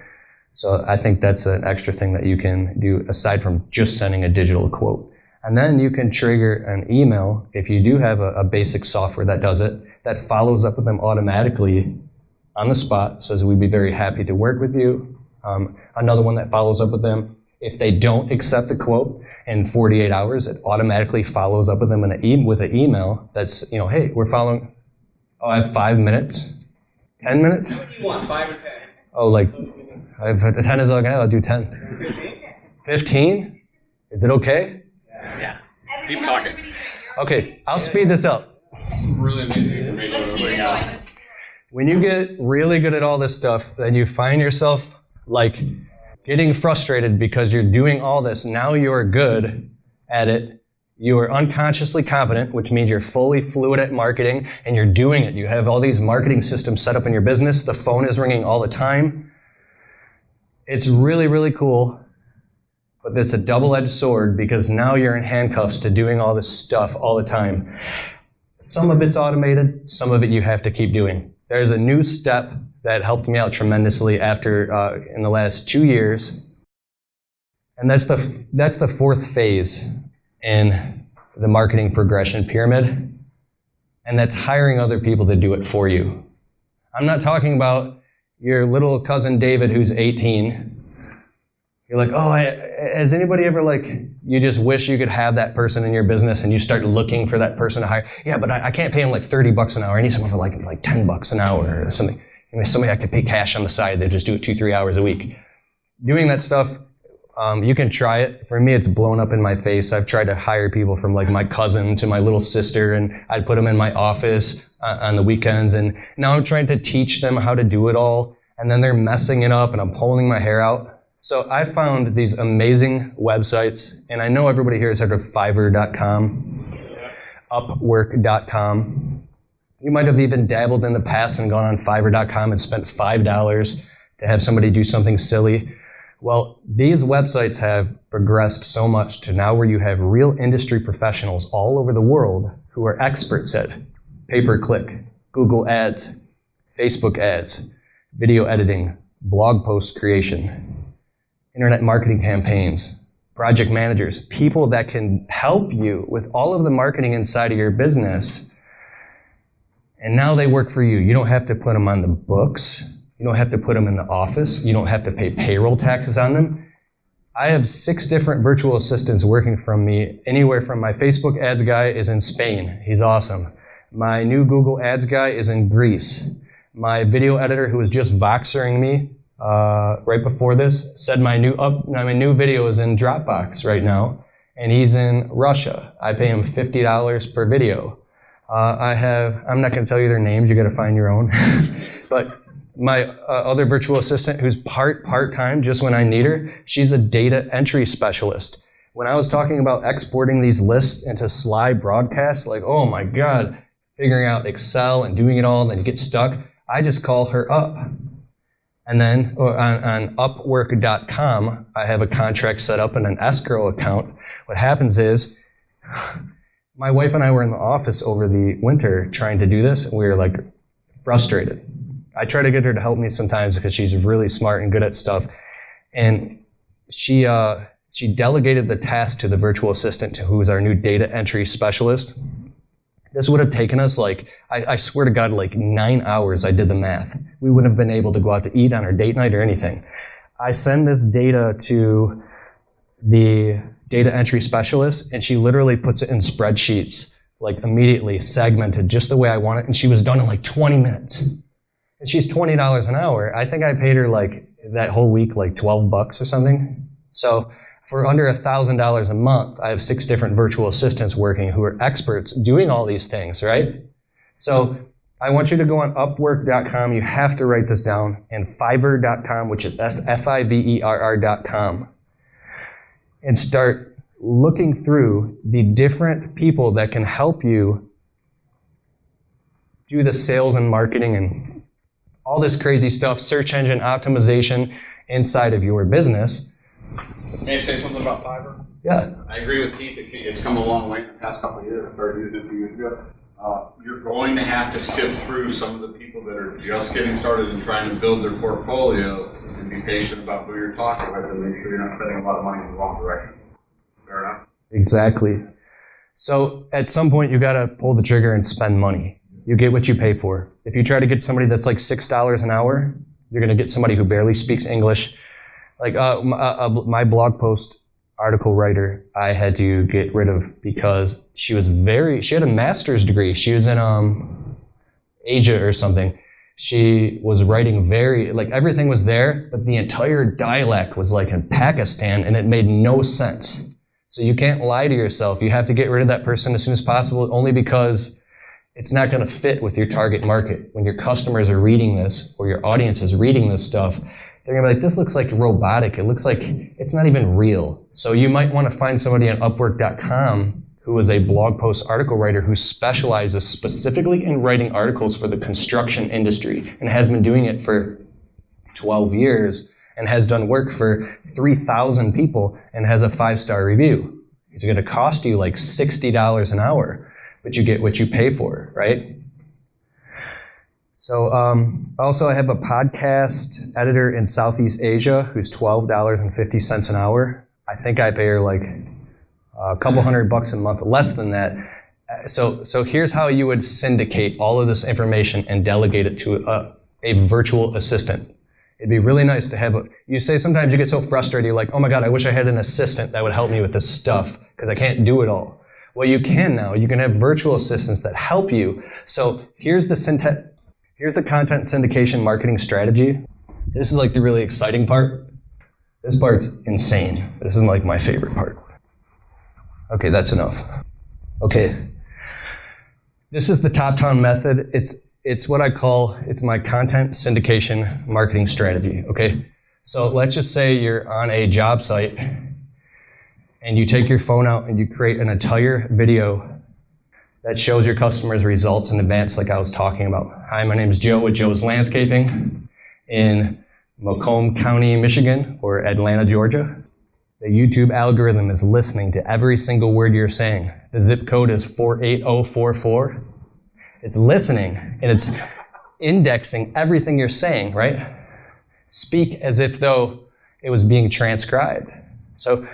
So I think that's an extra thing that you can do aside from just sending a digital quote. And then you can trigger an email if you do have a basic software that does it, that follows up with them automatically on the spot, says we'd be very happy to work with you. Another one that follows up with them, if they don't accept the quote in 48 hours, it automatically follows up with them with an email that's, hey, we're following, I have 5 minutes, 10 minutes? What do you want, 5 or 10? Oh, I've 10 is okay, I'll do 10. 15? Is it okay? Yeah. Keep talking. Okay, I'll speed this up. Some really amazing information we're putting out. When you get really good at all this stuff, then you find yourself getting frustrated because you're doing all this. Now you're good at it. You are unconsciously competent, which means you're fully fluid at marketing and you're doing it. You have all these marketing systems set up in your business. The phone is ringing all the time. It's really, really cool. But it's a double-edged sword because now you're in handcuffs to doing all this stuff all the time. Some of it's automated, some of it you have to keep doing. There's a new step that helped me out tremendously in the last 2 years. And that's the fourth phase in the marketing progression pyramid. And that's hiring other people to do it for you. I'm not talking about your little cousin David who's 18. You're like, has anybody ever you just wish you could have that person in your business and you start looking for that person to hire? Yeah, but I can't pay him $30 an hour. I need someone for like $10 an hour or something. Somebody I could pay cash on the side. They just do it 2-3 hours a week. Doing that stuff, You can try it. For me, it's blown up in my face. I've tried to hire people from like my cousin to my little sister, and I'd put them in my office on the weekends, and now I'm trying to teach them how to do it all, and then they're messing it up, and I'm pulling my hair out. So I found these amazing websites, and I know everybody here has heard of Fiverr.com, Upwork.com. You might have even dabbled in the past and gone on Fiverr.com and spent $5 to have somebody do something silly. Well, these websites have progressed so much to now where you have real industry professionals all over the world who are experts at pay-per-click, Google Ads, Facebook ads, video editing, blog post creation, internet marketing campaigns, project managers, people that can help you with all of the marketing inside of your business. And now they work for you. You don't have to put them on the books. You don't have to put them in the office. You don't have to pay payroll taxes on them. I have 6 different virtual assistants working from me. Anywhere from my Facebook ads guy is in Spain. He's awesome. My new Google ads guy is in Greece. My video editor, who was just Voxering me right before this, said my new video is in Dropbox right now, and he's in Russia. I pay him $50 per video. I'm not going to tell you their names. You got to find your own. But my other virtual assistant, who's part-time, just when I need her, she's a data entry specialist. When I was talking about exporting these lists into Slide broadcasts, like, oh my God, figuring out Excel and doing it all, and then you get stuck, I just call her up. And then on Upwork.com, I have a contract set up in an escrow account. What happens is, my wife and I were in the office over the winter trying to do this, and we were like frustrated. I try to get her to help me sometimes because she's really smart and good at stuff. And she delegated the task to the virtual assistant, who's our new data entry specialist. This would have taken us I swear to God, 9 hours. I did the math. We wouldn't have been able to go out to eat on our date night or anything. I send this data to the data entry specialist, and she literally puts it in spreadsheets, immediately segmented just the way I want it, and she was done in 20 minutes. And she's $20 an hour. I think I paid her that whole week $12 or something. So for under $1,000 a month, I have 6 different virtual assistants working who are experts doing all these things, right? So I want you to go on Upwork.com. You have to write this down, and Fiverr.com, which is Fiverr.com, and start looking through the different people that can help you do the sales and marketing and all this crazy stuff, search engine optimization inside of your business. May I say something about Fiverr? Yeah. I agree with Keith. It's come a long way in the past couple of years. I started using it a few years ago. You're going to have to sift through some of the people that are just getting started and trying to build their portfolio, and be patient about who you're talking with and make sure you're not spending a lot of money in the wrong direction. Fair enough? Exactly. So at some point, you got to pull the trigger and spend money. You get what you pay for. If you try to get somebody that's $6 an hour, you're going to get somebody who barely speaks English. My blog post article writer, I had to get rid of because she had a master's degree. She was in Asia or something. She was writing everything was there, but the entire dialect was in Pakistan, and it made no sense. So you can't lie to yourself. You have to get rid of that person as soon as possible, only because it's not going to fit with your target market. When your customers are reading this, or your audience is reading this stuff, they're going to be like, this looks robotic. It looks like it's not even real. So you might want to find somebody on Upwork.com who is a blog post article writer who specializes specifically in writing articles for the construction industry and has been doing it for 12 years and has done work for 3,000 people and has a 5-star review. It's going to cost you $60 an hour, but you get what you pay for, right? So also I have a podcast editor in Southeast Asia who's $12.50 an hour. I think I pay her a couple $100 a month, less than that. So here's how you would syndicate all of this information and delegate it to a virtual assistant. It'd be really nice to have you say sometimes you get so frustrated, you're like, oh my God, I wish I had an assistant that would help me with this stuff because I can't do it all. Well, you can now. You can have virtual assistants that help you. So here's the content syndication marketing strategy. This is the really exciting part. This part's insane. This is like my favorite part. Okay, that's enough. Okay. This is the Top Town method. It's what I call, it's my content syndication marketing strategy, okay? So let's just say you're on a job site and you take your phone out and you create an entire video that shows your customers' results in advance, like I was talking about. Hi, my name is Joe with Joe's Landscaping in Macomb County, Michigan, or Atlanta, Georgia. The YouTube algorithm is listening to every single word you're saying. The zip code is 48044. It's listening, and it's indexing everything you're saying, right? Speak as if though it was being transcribed. So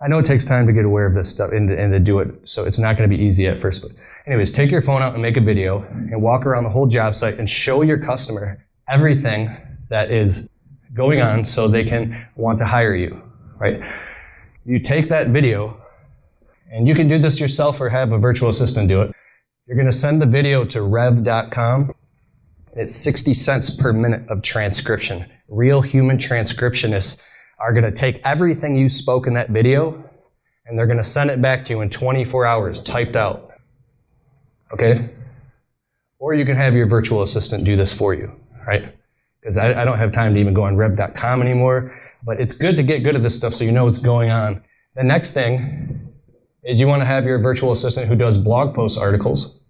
I know it takes time to get aware of this stuff and to do it, so it's not going to be easy at first. But anyways, take your phone out and make a video and walk around the whole job site and show your customer everything that is going on so they can want to hire you, right? You take that video, and you can do this yourself or have a virtual assistant do it. You're going to send the video to rev.com. It's 60 cents per minute of transcription. Real human transcriptionists are going to take everything you spoke in that video, and they're going to send it back to you in 24 hours, typed out. Okay? Or you can have your virtual assistant do this for you, right? Because I don't have time to even go on rev.com anymore, but it's good to get good at this stuff so you know what's going on. The next thing is you want to have your virtual assistant who does blog post articles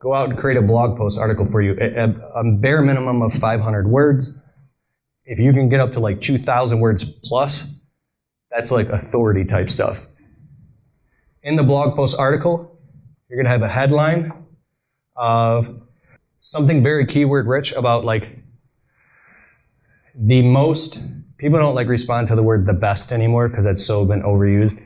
go out and create a blog post article for you. A bare minimum of 500 words. If you can get up to like 2,000 words plus, that's like authority type stuff. In the blog post article, you're going to have a headline of something very keyword rich about like the most, people don't like respond to the word the best anymore because that's so been overused.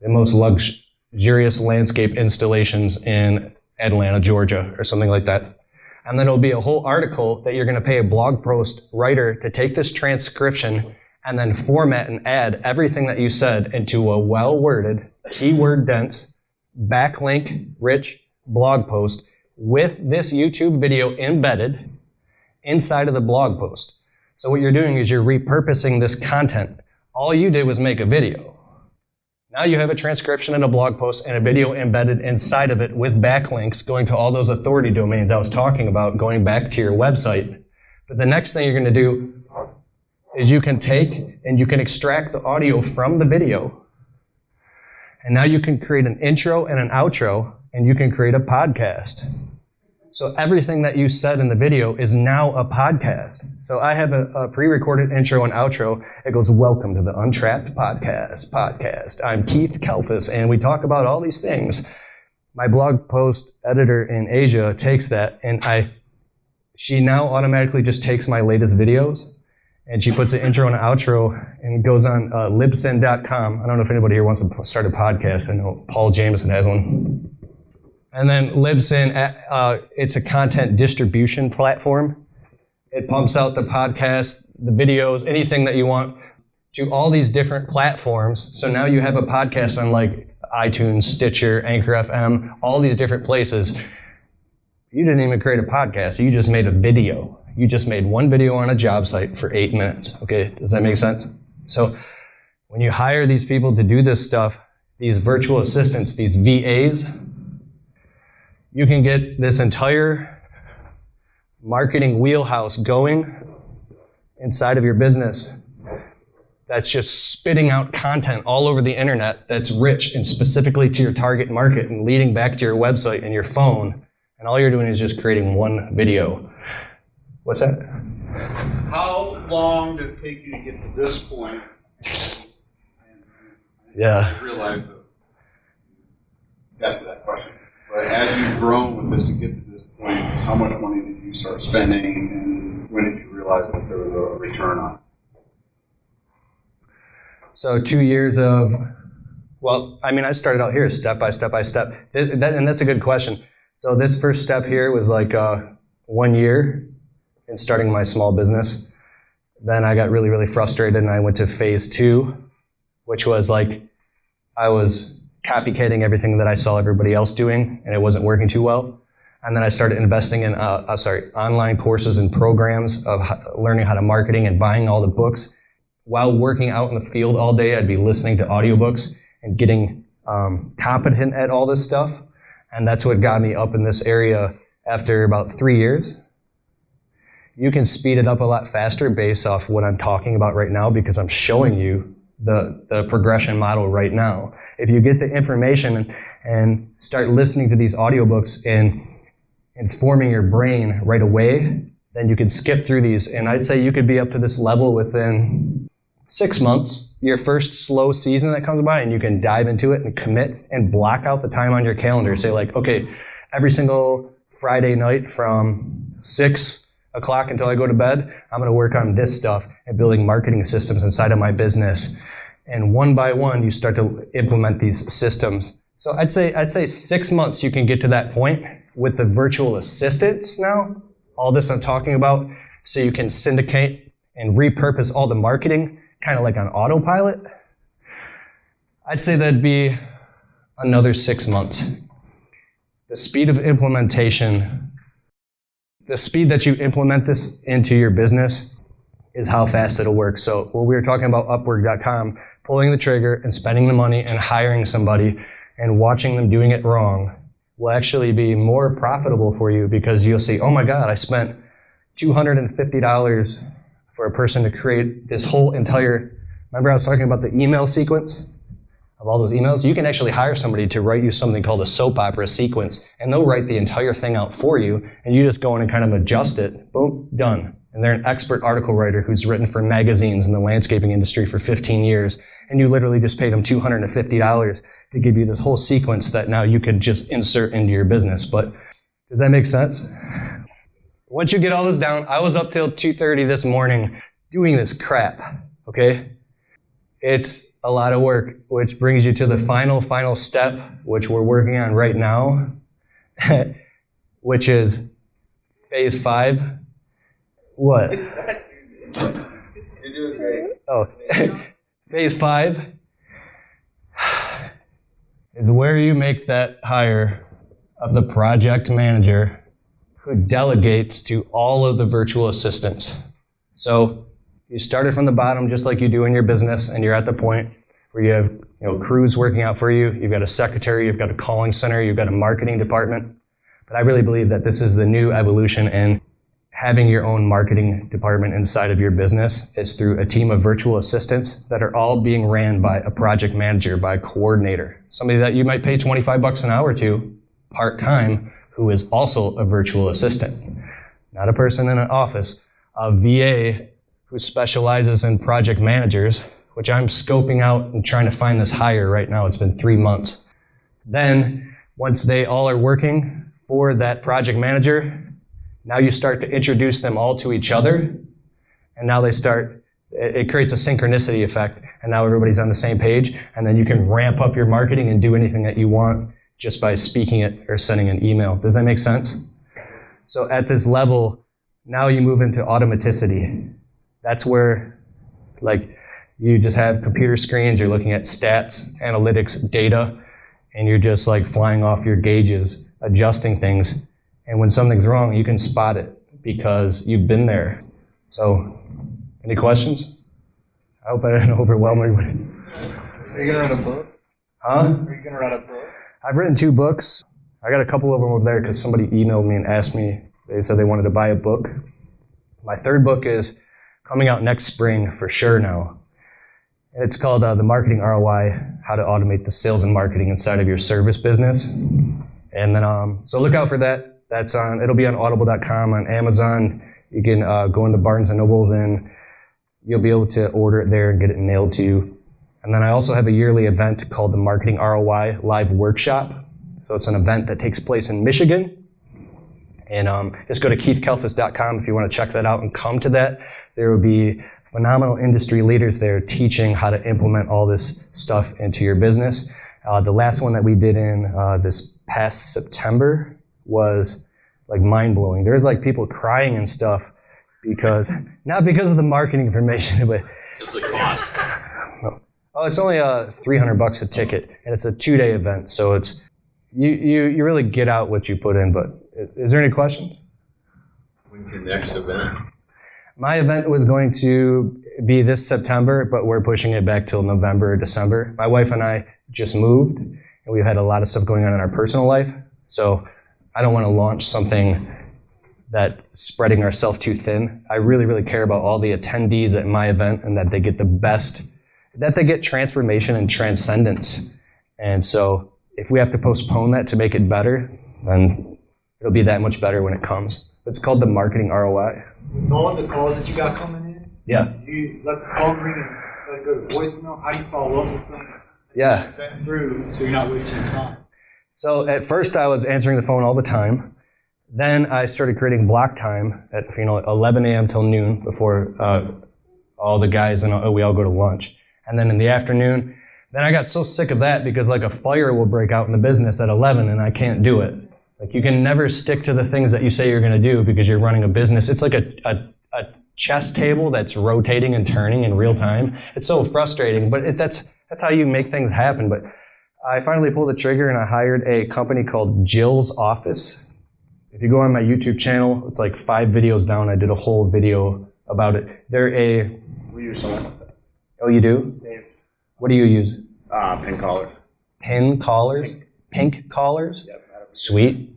The most luxurious landscape installations in Atlanta, Georgia, or something like that. And then it'll be a whole article that you're going to pay a blog post writer to take this transcription and then format and add everything that you said into a well-worded, keyword-dense, backlink-rich blog post with this YouTube video embedded inside of the blog post. So what you're doing is you're repurposing this content. All you did was make a video. Now you have a transcription and a blog post and a video embedded inside of it with backlinks going to all those authority domains I was talking about, going back to your website. But the next thing you're going to do is you can take and you can extract the audio from the video. And now you can create an intro and an outro, and you can create a podcast. So everything that you said in the video is now a podcast. So I have a pre-recorded intro and outro. It goes, welcome to the Untrapped podcast. I'm Keith Kalfas, and we talk about all these things. My blog post editor in Asia takes that, and she now automatically just takes my latest videos, and she puts an intro and an outro, and goes on libsyn.com. I don't know if anybody here wants to start a podcast. I know Paul Jameson has one. And then Libsyn, it's a content distribution platform. It pumps out the podcast, the videos, anything that you want to all these different platforms. So now you have a podcast on like iTunes, Stitcher, Anchor FM, all these different places. You didn't even create a podcast. You just made a video. You just made one video on a job site for 8 minutes. Okay, does that make sense? So when you hire these people to do this stuff, these virtual assistants, these VAs, you can get this entire marketing wheelhouse going inside of your business that's just spitting out content all over the internet that's rich and specifically to your target market and leading back to your website and your phone. And all you're doing is just creating one video. What's that? How long did it take you to get to this point? Yeah. I realized after that question. But as you've grown with this to get to this point, how much money did you start spending, and when did you realize that there was a return on it? So 2 years of, well, I mean, I started out here step by step by step. And that's a good question. So this first step here was like 1 year in starting my small business. Then I got really, really frustrated, and I went to phase 2, which was like I was copycatting everything that I saw everybody else doing, and it wasn't working too well. And then I started investing in online courses and programs of learning how to marketing and buying all the books, while working out in the field all day, I'd be listening to audiobooks and getting competent at all this stuff. And that's what got me up in this area after about 3 years. You can speed it up a lot faster based off what I'm talking about right now because I'm showing you the progression model right now. If you get the information and start listening to these audiobooks and informing your brain right away, then you can skip through these. And I'd say you could be up to this level within 6 months, your first slow season that comes by, and you can dive into it and commit and block out the time on your calendar. Say like, okay, every single Friday night from 6 o'clock until I go to bed, I'm going to work on this stuff and building marketing systems inside of my business. And one by one, you start to implement these systems. So I'd say 6 months you can get to that point with the virtual assistants now, all this I'm talking about, so you can syndicate and repurpose all the marketing kind of like on autopilot. I'd say that'd be another 6 months. The speed of implementation, the speed that you implement this into your business is how fast it'll work. So when we were talking about Upwork.com, pulling the trigger and spending the money and hiring somebody and watching them doing it wrong will actually be more profitable for you because you'll see, oh my God, I spent $250 for a person to create this whole entire, remember I was talking about the email sequence of all those emails? You can actually hire somebody to write you something called a soap opera sequence, and they'll write the entire thing out for you, and you just go in and kind of adjust it, boom, done. And they're an expert article writer who's written for magazines in the landscaping industry for 15 years, and you literally just paid them $250 to give you this whole sequence that now you could just insert into your business. But does that make sense? Once you get all this down, I was up till 2:30 this morning doing this crap, okay? It's a lot of work, which brings you to the final step, which we're working on right now, which is phase 5. What? You're doing great. Oh, phase 5 is where you make that hire of the project manager who delegates to all of the virtual assistants. So you started from the bottom just like you do in your business, and you're at the point where you have crews working out for you. You've got a secretary, you've got a calling center, you've got a marketing department. But I really believe that this is the new evolution, and having your own marketing department inside of your business is through a team of virtual assistants that are all being ran by a project manager, by a coordinator, somebody that you might pay $25 an hour to part-time, who is also a virtual assistant. Not a person in an office, a VA who specializes in project managers, which I'm scoping out and trying to find this hire right now. It's been 3 months. Then, once they all are working for that project manager, now you start to introduce them all to each other, and now it creates a synchronicity effect, and now everybody's on the same page, and then you can ramp up your marketing and do anything that you want just by speaking it or sending an email. Does that make sense? So at this level, now you move into automaticity. That's where, you just have computer screens, you're looking at stats, analytics, data, and you're just flying off your gauges, adjusting things. And when something's wrong, you can spot it because you've been there. So, any questions? I hope I didn't overwhelm everybody. Are you going to write a book? Huh? Are you going to write a book? I've written 2 books. I got a couple of them over there because somebody emailed me and asked me, they said they wanted to buy a book. My 3rd book is coming out next spring for sure now. It's called The Marketing ROI, How to Automate the Sales and Marketing Inside of Your Service Business. And then, so look out for that. It'll be on audible.com, on Amazon. You can go into Barnes & Noble, then you'll be able to order it there and get it mailed to you. And then I also have a yearly event called the Marketing ROI Live Workshop. So it's an event that takes place in Michigan. And just go to keithkalfas.com if you want to check that out and come to that. There will be phenomenal industry leaders there teaching how to implement all this stuff into your business. The last one that we did in this past September was mind-blowing. There's people crying and stuff not because of the marketing information, but It's the cost. Oh, it's only $300 a ticket, and it's a 2-day event, so it's you really get out what you put in. But is there any questions? When's your next event? My event was be this September, but we're pushing it back till November or December. My wife and I just moved, and we've had a lot of stuff going on in our personal life. So I don't want to launch something that spreading ourselves too thin. I really, really care about all the attendees at my event and that they get the best, that they get transformation and transcendence. And so if we have to postpone that to make it better, then it'll be that much better when it comes. It's called the marketing ROI. With all the calls that you got coming in, Yeah. you let the phone ring and let it go to voicemail. How do you follow up with them? Yeah. That through, so you're not wasting time. So at first I was answering the phone all the time. Then I started creating block time at 11 a.m. till noon before all the guys and we all go to lunch. And then in the afternoon, then I got so sick of that because like a fire will break out in the business at 11 and I can't do it. Like you can never stick to the things that you say you're going to do because you're running a business. It's like a chess table that's rotating and turning in real time. It's so frustrating, but that's how you make things happen. But I finally pulled the trigger and I hired a company called Jill's Office. If you go on my YouTube channel, it's like 5 videos down. I did a whole video about it. We use something like that. Oh, you do? Same. What do you use? Pin collars. Pin collars? Pink collars? Yep. Sweet.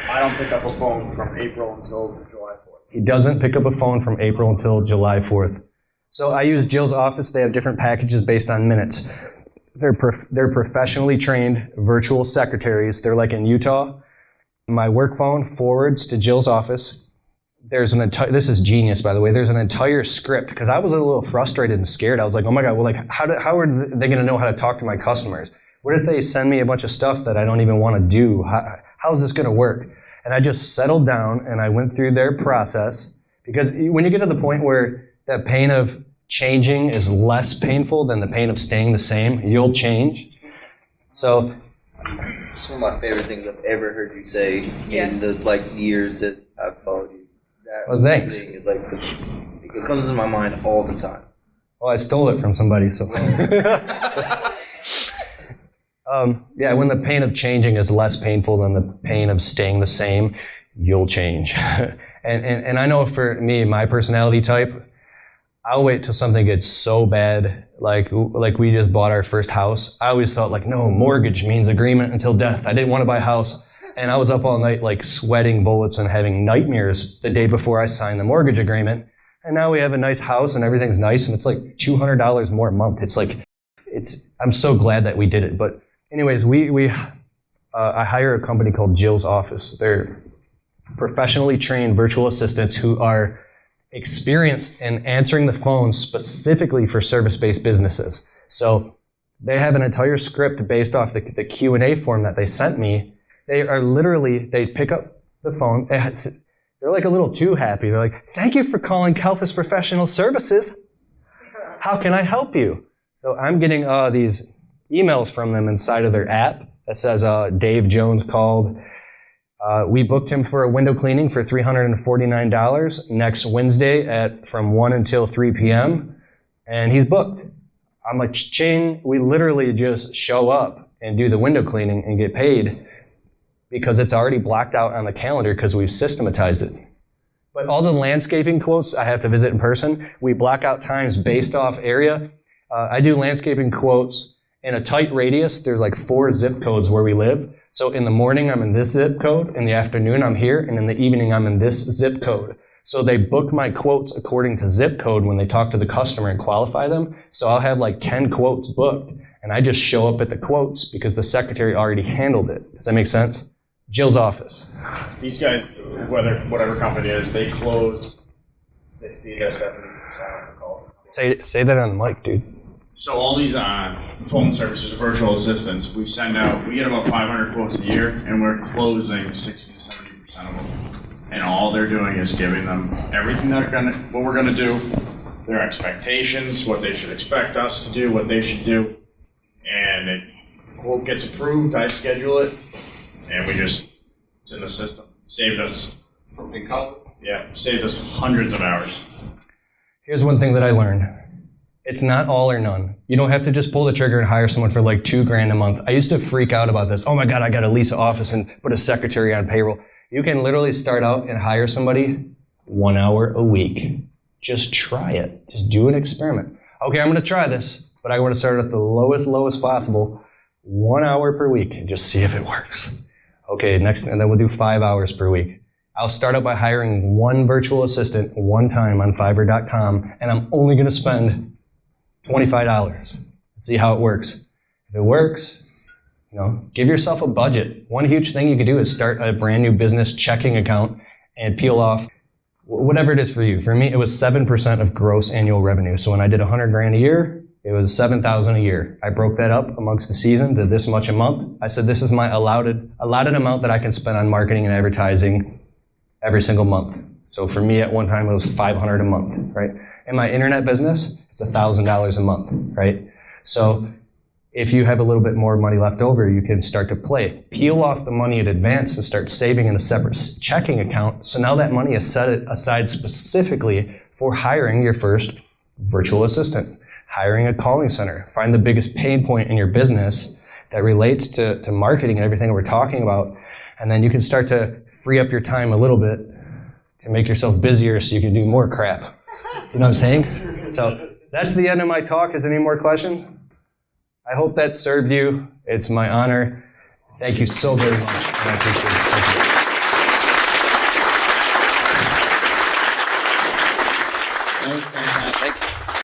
I don't pick up a phone from April until July 4th. He doesn't pick up a phone from April until July 4th. So I use Jill's Office. They have different packages based on minutes. They're professionally trained virtual secretaries. They're like in Utah. My work phone forwards to Jill's Office. There's an entire, this is genius, by the way. There's an entire script because I was a little frustrated and scared. I was like, oh my God, well, like, how are they going to know how to talk to my customers? What if they send me a bunch of stuff that I don't even want to do? How is this going to work? And I just settled down and I went through their process because when you get to the point where that pain of changing is less painful than the pain of staying the same, you'll change. So it's one of my favorite things I've ever heard you say in the years that I've followed you. That thanks. thing is it comes to my mind all the time. Well, I stole it from somebody, so. Yeah, when the pain of changing is less painful than the pain of staying the same, you'll change. and I know for me, my personality type, I'll wait till something gets so bad, like we just bought our first house. I always thought no, mortgage means agreement until death. I didn't want to buy a house. And I was up all night sweating bullets and having nightmares the day before I signed the mortgage agreement. And now we have a nice house and everything's nice and it's $200 more a month. I'm so glad that we did it. But anyways, I hire a company called Jill's Office. They're professionally trained virtual assistants who are experienced in answering the phone specifically for service-based businesses. So they have an entire script based off the Q&A form that they sent me. They pick up the phone. They're a little too happy. They're like, thank you for calling Kalfas Professional Services. How can I help you? So I'm getting these emails from them inside of their app that says Dave Jones called. We booked him for a window cleaning for $349 next Wednesday from 1 until 3 p.m. And he's booked. I'm like, ching, we literally just show up and do the window cleaning and get paid because it's already blocked out on the calendar because we've systematized it. But all the landscaping quotes I have to visit in person, we block out times based off area. I do landscaping quotes in a tight radius. There's 4 zip codes where we live. So in the morning, I'm in this zip code. In the afternoon, I'm here. And in the evening, I'm in this zip code. So they book my quotes according to zip code when they talk to the customer and qualify them. So I'll have 10 quotes booked. And I just show up at the quotes because the secretary already handled it. Does that make sense? Jill's Office. These guys, whatever company it is, they close 60 to 70% of the call. Say that on the mic, dude. So all these phone services, virtual assistants, we get about 500 quotes a year, and we're closing 60 to 70% of them. And all they're doing is giving them everything what we're gonna do, their expectations, what they should expect us to do, what they should do, and the quote gets approved. I schedule it, and it's in the system. Saved us from pink color. Yeah, saved us hundreds of hours. Here's one thing that I learned. It's not all or none. You don't have to just pull the trigger and hire someone for $2,000 a month. I used to freak out about this. Oh my God, I got to lease an office and put a secretary on payroll. You can literally start out and hire somebody 1 hour a week. Just try it. Just do an experiment. Okay, I'm going to try this, but I want to start at the lowest possible, 1 hour per week, and just see if it works. Okay, next, and then we'll do 5 hours per week. I'll start out by hiring one virtual assistant one time on Fiverr.com, and I'm only going to spend $25. See how it works. If it works, give yourself a budget. One huge thing you could do is start a brand new business checking account and peel off whatever it is for you. For me, it was 7% of gross annual revenue. So when I did $100,000 a year, it was $7,000 a year. I broke that up amongst the season to this much a month. I said, this is my allotted amount that I can spend on marketing and advertising every single month. So for me, at one time, it was $500 a month, right? In my internet business, it's $1,000 a month, right? So if you have a little bit more money left over, you can start to play. Peel off the money in advance and start saving in a separate checking account. So now that money is set aside specifically for hiring your first virtual assistant, hiring a calling center. Find the biggest pain point in your business that relates to marketing and everything we're talking about. And then you can start to free up your time a little bit to make yourself busier so you can do more crap. You know what I'm saying? So that's the end of my talk. Is there any more questions? I hope that served you. It's my honor. Thank you so very much. And I appreciate it. Thank you. That was fantastic.